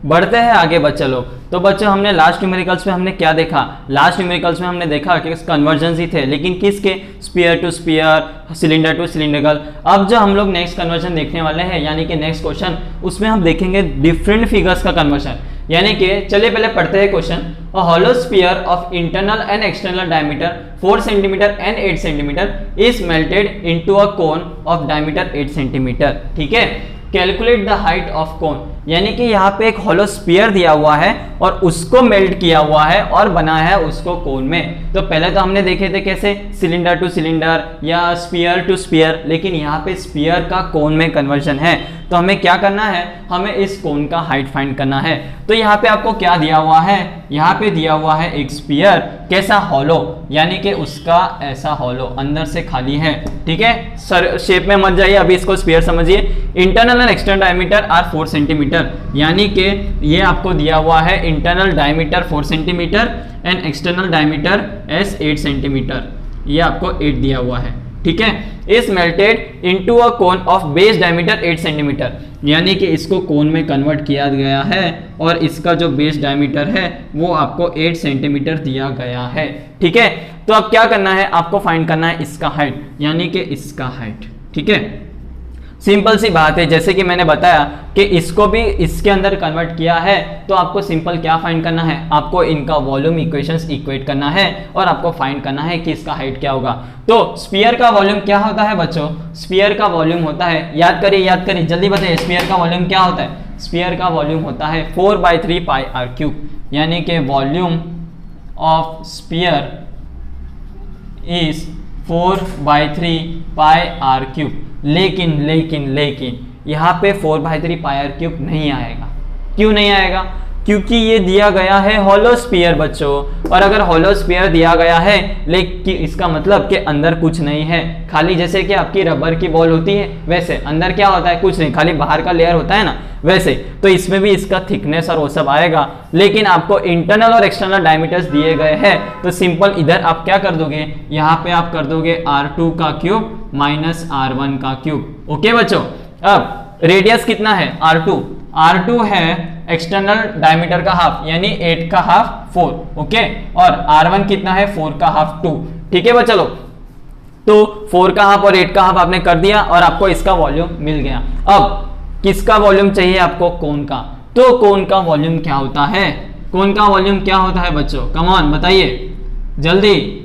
बढ़ते हैं आगे बच्चे लोग। तो बच्चों हमने लास्ट न्यूमेरिकल्स में हमने क्या देखा, लास्ट न्यूमेरिकल्स में हमने देखा कि कन्वर्जन ही थे, लेकिन किसके, sphere to sphere, cylinder to cylindrical. अब जो हम लोग नेक्स्ट कन्वर्जन देखने वाले हैं यानी कि नेक्स्ट क्वेश्चन, उसमें हम देखेंगे डिफरेंट फिगर्स का कन्वर्जन। यानी कि चलिए पहले पढ़ते हैं question. A hollow sphere of internal and external diameter 4 centimetre and 8 centimetre is melted into a cone of diameter 8 centimetre. ठीक है, calculate the height of cone. यानी कि यहाँ पे एक होलो स्फीयर दिया हुआ है और उसको मेल्ट किया हुआ है और बनाया है उसको कोन में। तो पहले तो हमने देखे थे कैसे सिलेंडर टू सिलेंडर या स्फीयर टू स्फीयर, लेकिन यहाँ पे स्फीयर का कोन में कन्वर्जन है। तो हमें क्या करना है, हमें इस कोन का हाइट फाइंड करना है। तो यहाँ पे आपको क्या दिया हुआ है, यहाँ पे दिया हुआ है एक स्फीयर, कैसा, हॉलो, यानी कि उसका ऐसा हॉलो, अंदर से खाली है। ठीक है, सर शेप में मत जाइए, अभी इसको स्फीयर समझिए। Internal and external diameter are 4 centimetre, यानी कि ये आपको दिया हुआ है internal diameter 4 centimetre and external diameter as 8 centimetre, ये आपको 8 दिया हुआ है। ठीक है, is melted into a cone of base diameter 8 centimetre, यानी कि इसको कोन में कन्वर्ट किया गया है और इसका जो बेस डायमीटर है वो आपको 8 सेंटीमीटर दिया गया है। ठीक है, तो अब क्या करना है, आपको फाइंड करना है इसका हाइट, यानी कि इसका हाइट। ठीक है, सिंपल सी बात है, जैसे कि मैंने बताया कि इसको भी इसके अंदर कन्वर्ट किया है, तो आपको सिंपल क्या फाइंड करना है, आपको इनका वॉल्यूम इक्वेशंस इक्वेट करना है और आपको फाइंड करना है कि इसका हाइट क्या होगा। तो स्फीयर का वॉल्यूम क्या होता है बच्चों, स्फीयर का वॉल्यूम होता है, याद करिए जल्दी बताइए, स्फीयर का वॉल्यूम क्या होता है, स्फीयर का वॉल्यूम होता है 4/3 पाई आर क्यूब, यानी कि volume of sphere is 4/3 pi R cube. लेकिन यहाँ पे 4/3 पाई आर क्यूब नहीं आएगा। क्यों नहीं आएगा, क्योंकि ये दिया गया है होलो स्फीयर बच्चों, और अगर होलो स्फीयर दिया गया है लेकिन इसका मतलब कि अंदर कुछ नहीं है, खाली जैसे कि आपकी रबर की बॉल होती है वैसे अंदर क्या होता है, कुछ नहीं, खाली बाहर का लेयर होता है ना, वैसे तो इसमें भी इसका थिकनेस और वो सब आएगा। लेकिन आपको इंटरनल और एक्सटर्नल डायमीटर्स दिए गए हैं, तो सिंपल इधर आप क्या कर दोगे, यहाँ पे आप कर दोगे R2 का क्यूब माइनस R1 का क्यूब। ओके बच्चों, अब रेडियस कितना है, R2 है एक्सटर्नल डायमीटर का हाफ, यानी 8 का हाफ 4, ओके, और R1 कितना है, 4 का हाफ 2। ठीक है बच्चों, तो 4 का हाफ और 8 का हाफ आपने कर दिया और आपको इसका वॉल्यूम मिल गया। अब किसका वॉल्यूम चाहिए आपको, कोन का। तो कोन का वॉल्यूम क्या होता है, कोन का वॉल्यूम क्या होता है बच्चों, कम ऑन बताइए जल्दी,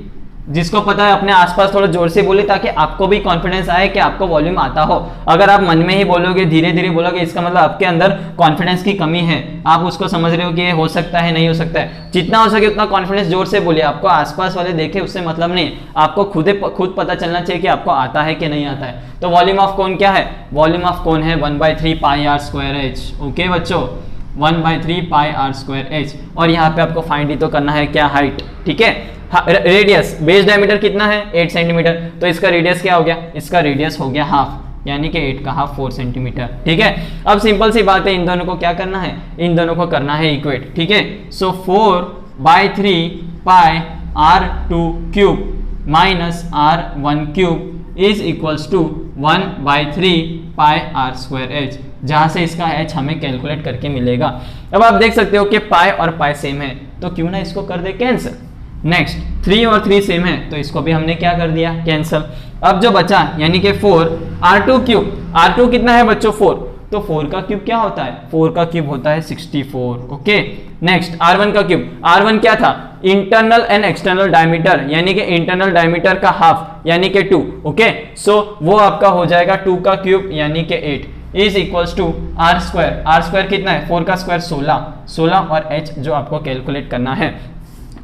जिसको पता है अपने आसपास थोड़ा जोर से बोले ताकि आपको भी कॉन्फिडेंस आए कि आपको वॉल्यूम आता हो। अगर आप मन में ही बोलोगे, धीरे धीरे बोलोगे, इसका मतलब आपके अंदर कॉन्फिडेंस की कमी है, आप उसको समझ रहे हो कि ये हो सकता है नहीं हो सकता है। जितना हो सके उतना कॉन्फिडेंस जोर से बोलिए, आपको आसपास वाले देखे उससे मतलब नहीं, आपको खुद पता चलना चाहिए कि आपको आता है कि नहीं आता है। तो वॉल्यूम ऑफ कोन क्या है, वॉल्यूम ऑफ कोन है 1/3 pi R square H. Okay बच्चों, 1/3 पाई आर स्क्वायर एच, और यहाँ पे आपको फाइंड ही तो करना है क्या, हाइट। ठीक है, रेडियस, बेस डायमीटर कितना है 8 सेंटीमीटर, तो इसका रेडियस क्या हो गया, इसका रेडियस हो गया हाफ, यानी कि 8 का हाफ 4 सेंटीमीटर। ठीक है, अब सिंपल सी बात है, इन दोनों को क्या करना है, इन दोनों को करना है इक्वेट। ठीक है, so 4/3 pi R2 cube minus R1 cube is equals to 1/3 pi R square H, जहां से इसका एच हमें कैलकुलेट करके मिलेगा। अब आप देख सकते हो कि पाई और पाई सेम है, तो क्यों ना इसको कर दे कैंसिल। नेक्स्ट 3 और 3 सेम है, तो इसको भी हमने क्या कर दिया, कैंसिल। अब जो बचा यानी कि 4 R2 क्यूब, R2 कितना है बच्चों 4, तो 4 का क्यूब क्या होता है, 4 का क्यूब होता है 64। ओके, नेक्स्ट R1 का क्यूब, R1 क्या था, इंटरनल एंड एक्सटर्नल डायमीटर, यानी कि इंटरनल डायमीटर का हाफ, यानी कि 2। ओके, सो वो आपका हो जाएगा 2 का क्यूब यानी कि 8 is equals to R square कितना है, 4 का स्क्वायर 16 और H जो आपको कैलकुलेट करना है।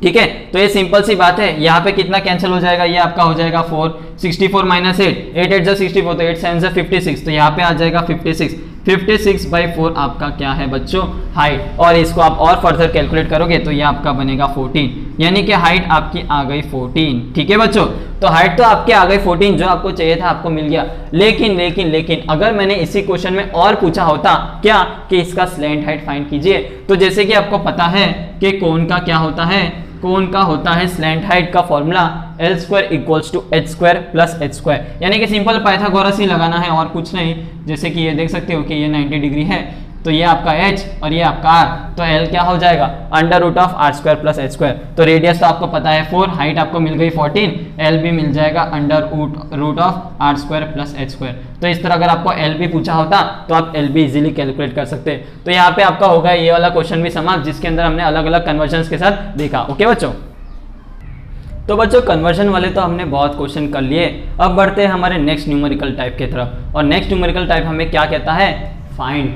ठीक है, तो ये सिंपल सी बात है, यहाँ पे कितना कैंसिल हो जाएगा, ये आपका हो जाएगा 4, 64 माइनस 8 8 64, तो 8 7 56, तो यहाँ पे आ जाएगा 56/4 आपका क्या है बच्चों, हाइट। और इसको आप और फर्दर कैलकुलेट करोगे तो ये आपका बनेगा 14, यानी कि हाइट आपकी आ गई 14। ठीक है बच्चों, तो हाइट तो आपकी आ गई 14, जो आपको चाहिए था आपको मिल गया। लेकिन अगर मैंने इसी क्वेश्चन में और पूछा होता क्या कि इसका स्लैंट हाइट फाइंड कीजिए, तो जैसे कि आपको पता है कि कोन का क्या होता है, कोन का होता है स्लैंट हाइट का formula L² equals to H² plus H², यानी कि सिंपल पाइथागोरस ही लगाना है और कुछ नहीं। जैसे कि ये देख सकते हो कि ये 90 डिग्री है, तो ये आपका h और ये आपका r, तो l क्या हो जाएगा under root of r square plus h square. तो रेडियस तो आपको पता है 4, हाइट आपको मिल गई 14, l भी मिल जाएगा under root of r square plus h square. तो इस तरह अगर आपको l भी पूछा होता तो आप l भी इजीली कैलकुलेट कर सकते। तो यहाँ पे आपका होगा ये वाला क्वेश्चन भी समाप्त, जिसके अंदर हमने अलग अलग कन्वर्जन के साथ देखा। ओके बच्चों, तो बच्चों कन्वर्जन वाले तो हमने बहुत क्वेश्चन कर लिए। अब बढ़ते हैं हमारे नेक्स्ट न्यूमेरिकल टाइप की तरफ, और नेक्स्ट न्यूमेरिकल टाइप हमें क्या कहता है, फाइंड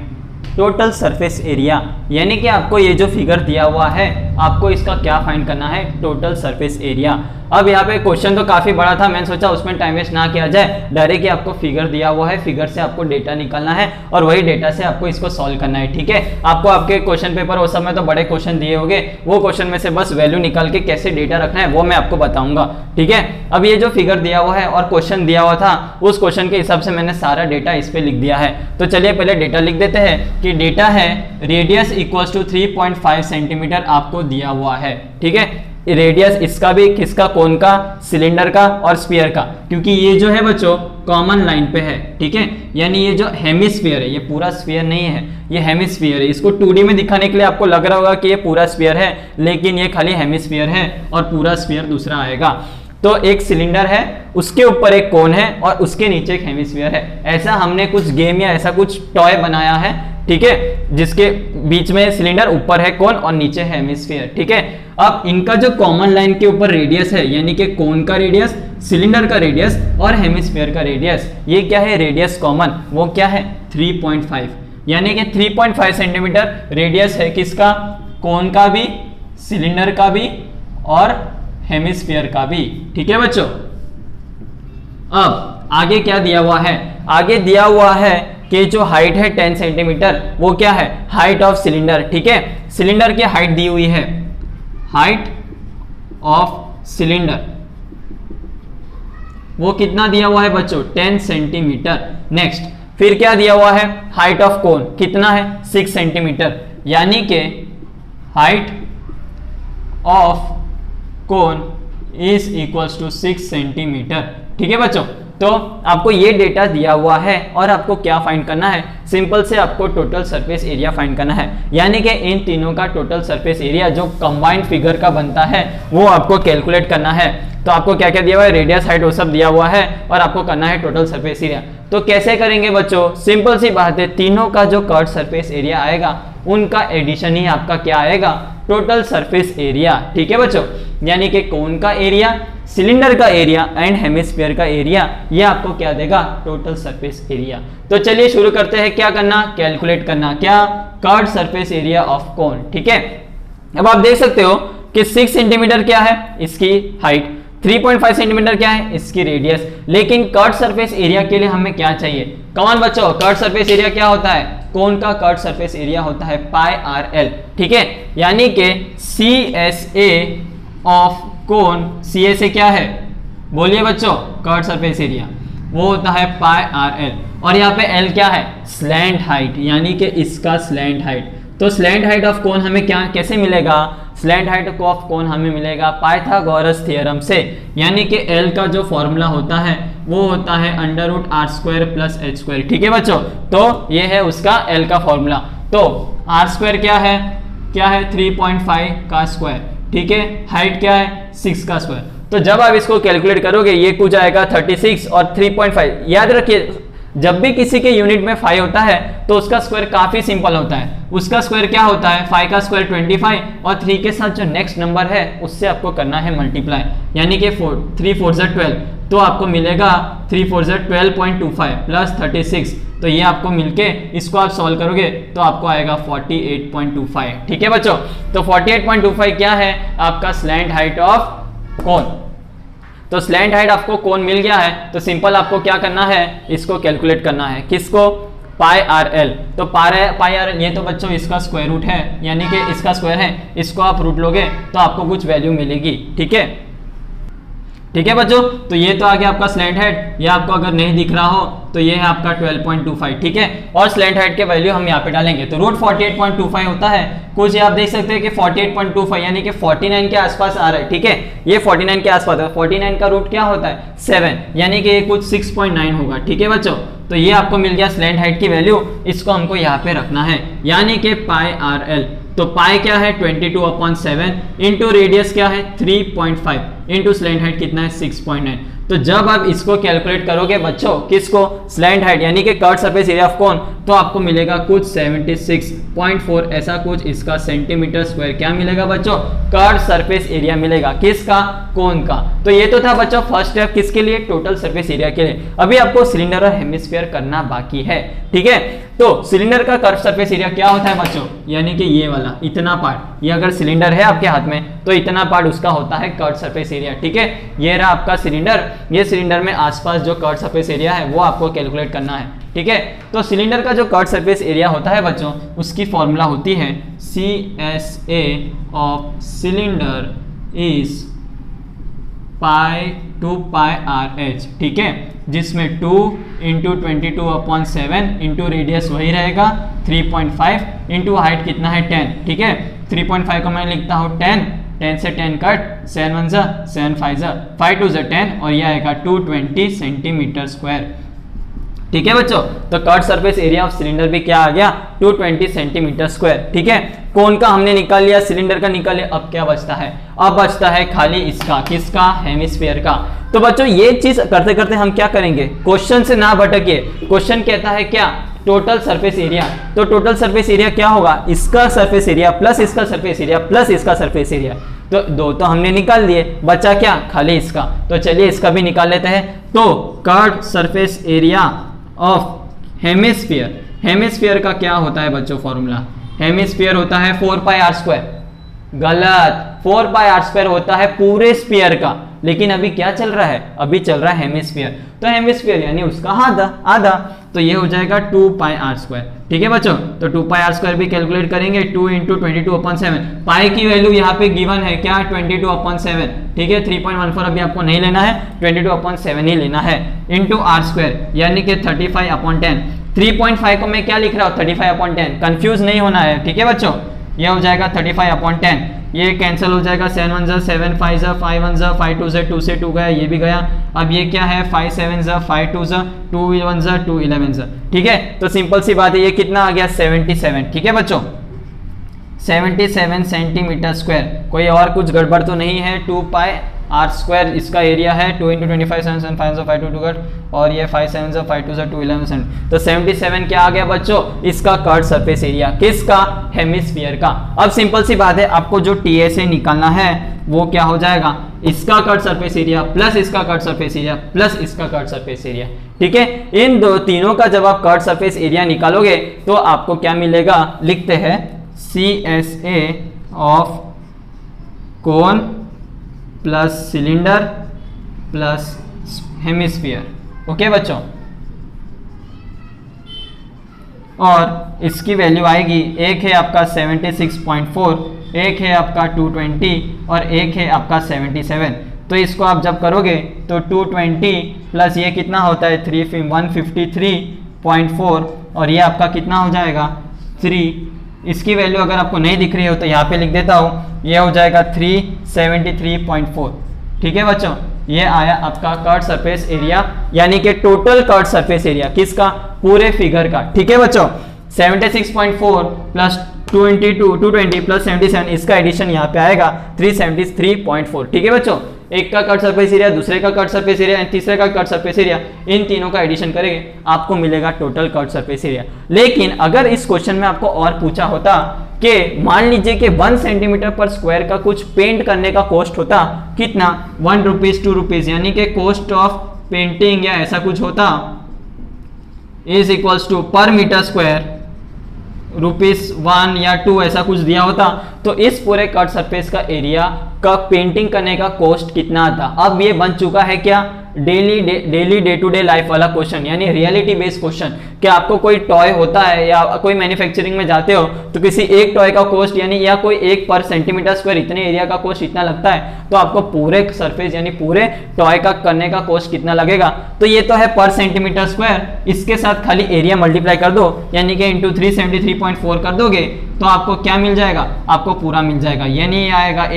टोटल सरफेस एरिया। यानी कि आपको ये जो फिगर दिया हुआ है आपको इसका क्या फाइंड करना है, टोटल सरफेस एरिया। अब यहाँ पे क्वेश्चन तो काफी बड़ा था, मैंने सोचा उसमें टाइम वेस्ट ना किया जाए, डायरेक्ट आपको फिगर दिया हुआ है, फिगर से आपको डेटा निकालना है और वही डेटा से आपको इसको सॉल्व करना है। ठीक है, आपको आपके क्वेश्चन पेपर उस समय तो बड़े क्वेश्चन दिए होंगे, वो क्वेश्चन में से बस वैल्यू निकाल के कैसे डेटा रखना है वो मैं आपको बताऊंगा। ठीक है, अब ये जो फिगर दिया हुआ है और क्वेश्चन दिया हुआ था उस क्वेश्चन के हिसाब से मैंने सारा डेटा इस पे लिख दिया है। तो चलिए पहले डेटा लिख देते हैं कि डेटा है रेडियस इक्वल्स टू 3.5 सेंटीमीटर आपको दिया हुआ है। ठीक है, रेडियस इसका भी, किसका, कोन का, सिलेंडर का और स्फीयर का, क्योंकि ये जो है बच्चों कॉमन लाइन पे है। ठीक है, यानी ये जो हेमिस्फीयर है, ये पूरा स्फीयर नहीं है, ये हेमिस्फीयर है। इसको 2D में दिखाने के लिए आपको लग रहा होगा कि ये पूरा स्फीयर है, लेकिन ये खाली हेमिस्फीयर है और पूरा स्फीयर दूसरा आएगा। तो एक सिलेंडर है, उसके ऊपर एक कोन है और उसके नीचे एक हेमिस्फीयर है। ऐसा हमने कुछ गेम या ऐसा कुछ टॉय बनाया है, ठीक है, जिसके बीच में सिलेंडर, ऊपर है कोन और नीचे है हेमिस्फीयर। ठीक है, अब इनका जो कॉमन लाइन के ऊपर रेडियस है, यानी कि कोन का रेडियस, सिलेंडर का रेडियस और हेमिस्फीयर का रेडियस, ये क्या है, रेडियस कॉमन, वो क्या है 3.5, यानी कि 3.5 सेंटीमीटर रेडियस है किसका, कोन का भी, सिलेंडर का भी और हेमिस्फीयर का भी। ठीक है बच्चों, अब आगे क्या दिया हुआ है, आगे दिया हुआ है कि जो हाइट है 10 सेंटीमीटर, वो क्या है, हाइट ऑफ सिलेंडर। ठीक है, सिलेंडर की हाइट दी हुई है, हाइट ऑफ सिलेंडर वो कितना दिया हुआ है बच्चों, 10 सेंटीमीटर। नेक्स्ट, फिर क्या दिया हुआ है, हाइट ऑफ कोन कितना है, 6 सेंटीमीटर, यानी कि height of cone is equals to 6 centimetre. ठीक है बच्चों, तो आपको ये डेटा दिया हुआ है और आपको क्या फाइंड करना है, सिंपल से आपको टोटल सरफेस एरिया फाइंड करना है। यानी कि इन तीनों का टोटल सरफेस एरिया जो कंबाइंड फिगर का बनता है वो आपको कैलकुलेट करना है। तो आपको क्या क्या दिया हुआ है, रेडियस, हाइट, वो सब दिया हुआ है और आपको करना है टोटल सरफेस एरिया। तो कैसे करेंगे बच्चों, सिंपल सी बात है, तीनों का जो कर्व सरफेस एरिया आएगा उनका एडिशन ही आपका क्या आएगा, टोटल सरफेस एरिया। ठीक है बच्चों, यानी कि कोन का एरिया, सिलेंडर का एरिया एंड हेमिस्फीयर का एरिया, ये आपको क्या देगा, टोटल सरफेस एरिया। तो चलिए शुरू करते हैं, क्या करना, कैलकुलेट करना, क्या, curve surface area of cone. ठीक है, अब आप देख सकते हो कि 6 सेंटीमीटर क्या है, इसकी हाइट, 3.5 सेंटीमीटर क्या है, इसकी रेडियस। लेकिन कर्व सरफेस एरिया के लिए हमें क्या चाहिए, कौन बच्चों, कर्व सरफेस एरिया क्या होता है, कोन का कर्व सरफेस एरिया होता है पाई आर एल। ठीक है, यानी कि CSA ऑफ कोन, CSA क्या है, बोलिए बच्चों, कर्व सरफेस एरिया, वो होता है पाई आर एल। और यहाँ पे एल क्या है, स्लैंट हाइट, यानी कि इसका स्लैंट हाइट। तो स्लैंट हाइट ऑफ कोन हमें क्या, कैसे मिलेगा, स्लैंट हाइट ऑफ कोन हमें मिलेगा पाइथागोरस थ्योरम से, यानी कि एल का जो फॉर्मूला होता है वो होता है under root R square plus H square. ठीक है बच्चों, तो ये है उसका एल का फॉर्मूला। तो आर स्क्वायर क्या है, 3.5 का स्क्वायर, ठीक है, हाइट क्या है 6 का स्क्वायर। तो जब आप इसको कैलकुलेट करोगे ये कुछ आएगा 36 और 3.5। याद रखिए जब भी किसी के यूनिट में 5 होता है तो उसका स्क्वायर काफी सिंपल होता है। उसका स्क्वायर क्या होता है, 5 का स्क्वायर 25 और 3 के साथ जो नेक्स्ट नंबर है उससे आपको करना है मल्टीप्लाई, यानी कि 3 4 12, तो आपको मिलेगा 3 4 12.25 प्लस 36। तो ये आपको मिलके इसको आप सॉल्व करोगे तो आपको आएगा 48.25। ठीक है बच्चों, तो 48.25 क्या है, आपका स्लैंट हाइट ऑफ कोन। तो स्लैंट हाइट आपको कोन मिल गया है, तो सिंपल आपको क्या करना है, इसको कैलकुलेट करना है, किसको, पाई आर एल। तो पाई आर एल ये तो बच्चों इसका स्क्वायर रूट है, यानी कि इसका स्क्वायर है, इसको आप रूट लोगे तो आपको कुछ वैल्यू मिलेगी। ठीक है, ठीक है बच्चों, तो ये तो आ गया आपका स्लैंट हाइट। ये आपको अगर नहीं दिख रहा हो तो ये है आपका 12.25, ठीक है। और स्लैंट हाइट के वैल्यू हम यहाँ पे डालेंगे, तो रूट 48.25 होता है कुछ, ये आप देख सकते हैं कि 48.25 यानी कि 49 के आसपास आ रहा है, ठीक है। ये 49 के आसपास है, 49 का रूट क्या होता है 7, यानी कि ये कुछ 6.9 होगा, ठीक है बच्चों। तो ये आपको मिल गया स्लैंट हाइट की वैल्यू, इसको हमको यहाँ पे रखना है, यानी कि पाई आर एल। तो पाई क्या है 22/7 इंटू रेडियस क्या है 3.5 इंटू स्लैंट हाइट कितना है 6.9। तो जब आप इसको कैलकुलेट करोगे बच्चों, किसको, स्लैंट हाइट यानी कि curve surface area of cone, तो आपको मिलेगा कुछ 76.4 ऐसा कुछ इसका सेंटीमीटर स्क्वायर क्या मिलेगा बच्चों, कर्व सरफेस एरिया मिलेगा, किसका, कोन का। तो ये तो था बच्चों फर्स्ट स्टेप, किसके लिए, टोटल सरफेस एरिया के लिए। अभी आपको सिलेंडर और हेमिस्फीयर करना बाकी है, ठीक है। तो सिलेंडर का कर्व सरफेस एरिया क्या होता है बच्चों, यानी कि ये वाला इतना पार्ट, ये अगर सिलेंडर है आपके हाथ में तो इतना पार्ट उसका होता है कर्व सरफेस एरिया, ठीक है। ये रहा आपका सिलेंडर, ये सिलेंडर में आसपास जो कर्व सरफेस एरिया है वो आपको कैलकुलेट करना है, ठीक है। तो सिलेंडर का जो कर्व सरफेस एरिया होता है बच्चों, उसकी फॉर्मूला होती है CSA of cylinder is pi two pi R H, ठीक है, जिसमें 2 इंटू 22/7 इंटू रेडियस वही रहेगा 3.5 इंटू हाइट कितना है 10, ठीक है। 3.5 को मैं लिखता हूँ 10 से 10 कट, 7 1 7 5 5 2 10 और यह आएगा 220 सेंटीमीटर स्क्वायर, ठीक है बच्चों। तो curve surface area of cylinder भी क्या आ गया 220 सेंटीमीटर स्क्वायर, ठीक है। कोन का हमने निकाल लिया, सिलेंडर का निकाल लिया, अब क्या बचता है, अब बचता है खाली इसका, किसका, हेमिस्फीयर का। तो बच्चों ये चीज करते करते हम क्या करेंगे, क्वेश्चन से ना भटकिए, क्वेश्चन कहता है क्या, टोटल सरफेस एरिया। तो टोटल सरफेस एरिया क्या होगा, इसका सरफेस एरिया प्लस इसका सरफेस एरिया प्लस इसका सरफेस एरिया। तो दो तो हमने निकाल दिए, बचा क्या, खाली इसका। तो चलिए इसका भी निकाल लेते हैं। तो curve surface area of hemisphere, hemisphere का क्या होता है बच्चों फॉर्मूला, हेमिस्फीयर होता है 4πr², गलत, 4πr² होता है पूरे स्फीयर का, लेकिन अभी क्या चल रहा है, अभी चल रहा है हेमिस्फीयर। तो हेमिस्फीयर यानी उसका आधा, तो ये हो जाएगा 2πr², ठीक है बच्चों। तो 2πr² भी कैलकुलेट करेंगे, 2 इंटू 22/7, पाई की वैल्यू यहाँ पे गिवन है क्या 22/7, ठीक है। 3.14 अभी आपको नहीं लेना है, 22/7 ही लेना है, इंटू r² यानी कि 35/10। 3.5 को मैं क्या लिख रहा हूँ 35/10, कंफ्यूज नहीं होना है, ठीक है बच्चों। ये हो जाएगा 35/10, ये कैंसिल हो जाएगा, 7 1 7 5 5 1 5 2 2 से 2 गया, ये भी गया। अब ये क्या है 5 7 5 2 2 1 2 11, ठीक है। तो सिंपल सी बात है, ये कितना आ गया 77, ठीक है बच्चों, 77 सेंटीमीटर स्क्वायर। कोई और कुछ गड़बड़ तो नहीं है, 2πr² इसका एरिया है, 2 इंटू 25 7 7 5 5 2 2 कट, और ये 5 7 5 2 2 11। तो 77 क्या आ गया बच्चों, इसका कर्व सरफेस एरिया, किसका, हेमिस्फीयर का। अब सिंपल सी बात है, आपको जो TSA निकालना है वो क्या हो जाएगा, इसका कर्व सरफेस एरिया प्लस इसका कर्व सरफेस एरिया प्लस इसका कर्व सरफेस एरिया, ठीक है। इन दो तीनों का जब आप कर्व सरफेस एरिया निकालोगे तो आपको क्या मिलेगा, लिखते हैं CSA of cone plus cylinder plus hemisphere, okay बच्चों। और इसकी वैल्यू आएगी, एक है आपका 76.4, एक है आपका 220 और एक है आपका 77। तो इसको आप जब करोगे तो 220 प्लस ये कितना होता है 153.4 और ये आपका कितना हो जाएगा 3। इसकी वैल्यू अगर आपको नहीं दिख रही हो तो यहाँ पे लिख देता हूँ, ये हो जाएगा 373.4, ठीक है बच्चों। ये आया आपका कर्व सरफेस एरिया, यानी कि टोटल कर्व सरफेस एरिया, किसका, पूरे फिगर का, ठीक है बच्चों। 76.4 प्लस 220 प्लस 77, इसका एडिशन यहाँ पे आएगा 373.4, ठीक है बच्चों। एक का कर्व सरफेस एरिया, दूसरे का कर्व सरफेस एरिया, तीसरे का कर्व सरफेस एरिया, इन तीनों का एडिशन करेंगे आपको मिलेगा टोटल कर्व सरफेस एरिया। लेकिन अगर इस क्वेश्चन में आपको और पूछा होता कि मान लीजिए कि 1 सेंटीमीटर पर स्क्वायर का कुछ पेंट करने का कॉस्ट होता कितना, 1 रुपीज 2 रुपीज, यानी कि कॉस्ट ऑफ पेंटिंग या ऐसा कुछ होता इज इक्वल्स टू पर मीटर स्क्वायर ₹1 या 2 ऐसा कुछ दिया होता, तो इस पूरे कर्व सरफेस का एरिया का पेंटिंग करने का कॉस्ट कितना आता। अब ये बन चुका है क्या, daily day to day life वाला क्वेश्चन, यानी रियलिटी बेस्ड क्वेश्चन। कि आपको कोई टॉय होता है या कोई मैन्युफैक्चरिंग में जाते हो तो किसी एक टॉय का कॉस्ट यानी या कोई एक पर सेंटीमीटर स्क्वायर इतने एरिया का कॉस्ट इतना लगता है, तो आपको पूरे सरफेस यानी पूरे टॉय का करने का कॉस्ट कितना लगेगा। तो ये तो है पर सेंटीमीटर स्क्वायर, इसके साथ खाली एरिया मल्टीप्लाई कर दो यानी कि इंटू 373.4 कर दोगे तो आपको क्या मिल जाएगा, आपको पूरा मिल जाएगा। यानी आएगा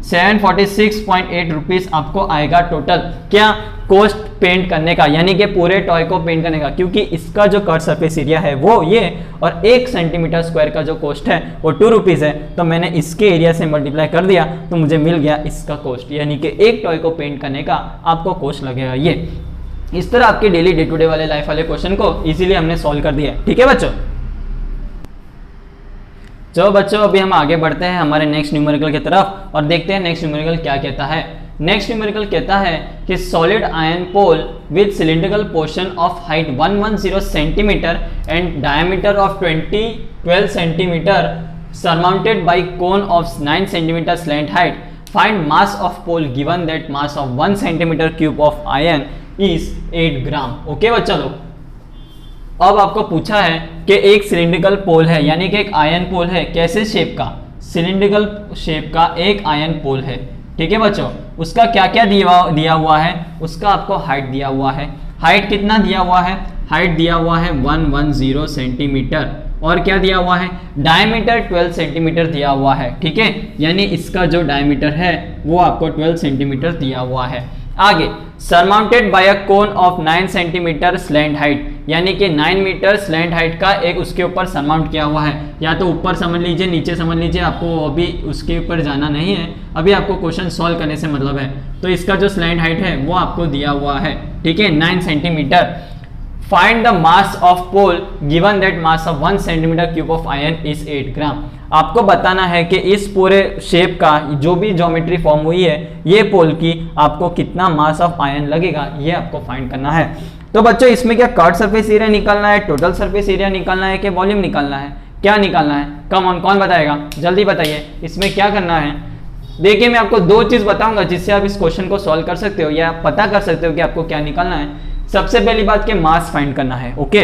746.8 रुपीज आपको आएगा टोटल क्या कॉस्ट पेंट करने का, यानी कि पूरे टॉय को पेंट करने का। क्योंकि इसका जो कट सरफेस एरिया है वो ये, और 1 सेंटीमीटर स्क्वायर का जो कॉस्ट है वो 2 रुपीज़ है, तो मैंने इसके एरिया से मल्टीप्लाई कर दिया तो मुझे मिल गया इसका कॉस्ट, यानी कि एक टॉय को पेंट करने का आपको कॉस्ट लगेगा ये। इस तरह आपके डेली डे टू डे वाले लाइफ वाले क्वेश्चन को इजीली हमने सॉल्व कर दिया। ठीक है बच्चों, चलो बच्चों अभी हम आगे बढ़ते हैं हमारे नेक्स्ट न्यूमेरिकल की तरफ और देखते हैं नेक्स्ट न्यूमेरिकल क्या कहता है। नेक्स्ट न्यूमेरिकल कहता है कि solid iron pole with cylindrical portion of height 110 centimetre and diameter of 12 centimetre surmounted by cone of 9 centimeter slant height. Find mass of pole given that mass of 1 centimeter cube of iron is 8 gram. Okay बच्चा लोग, अब आपको पूछा है कि एक cylindrical पोल है यानी कि एक आयन पोल है, कैसे शेप का, सिलिंड्रिकल शेप का एक आयन पोल है। ठीक है बच्चों, उसका क्या क्या दिया हुआ है, उसका आपको हाइट दिया हुआ है। हाइट कितना दिया हुआ है, हाइट दिया हुआ है 110 सेंटीमीटर, और क्या दिया हुआ है, डायमीटर 12 सेंटीमीटर दिया हुआ है। ठीक है, यानी इसका जो डायमीटर है वो आपको 12 सेंटीमीटर दिया हुआ है। आगे surmounted bye a cone of 9 centimetre slant height, यानी कि 9 मीटर स्लैंट हाइट का एक उसके ऊपर सरमाउंट किया हुआ है, या तो ऊपर समझ लीजिए नीचे समझ लीजिए, आपको अभी उसके ऊपर जाना नहीं है, अभी आपको क्वेश्चन सॉल्व करने से मतलब है। तो इसका जो स्लैंट हाइट है वो आपको दिया हुआ है, ठीक है, 9 centimetre. Find the mass of pole given that mass of 1 centimetre cube of iron is 8 gram. आपको बताना है कि इस पूरे शेप का जो भी ज्योमेट्री फॉर्म हुई है ये पोल की, आपको कितना मास ऑफ आयरन लगेगा ये आपको फाइंड करना है। तो बच्चों इसमें क्या कट सरफेस एरिया निकालना है, टोटल सरफेस एरिया निकालना है कि वॉल्यूम निकालना है, क्या निकालना है, कम ऑन कौन बताएगा, जल्दी बताइए इसमें क्या करना है। देखिए मैं आपको दो चीज बताऊंगा जिससे आप इस क्वेश्चन को सॉल्व कर सकते हो या पता कर सकते हो कि आपको क्या निकालना है। सबसे पहली बात के मास फाइंड करना है। ओके,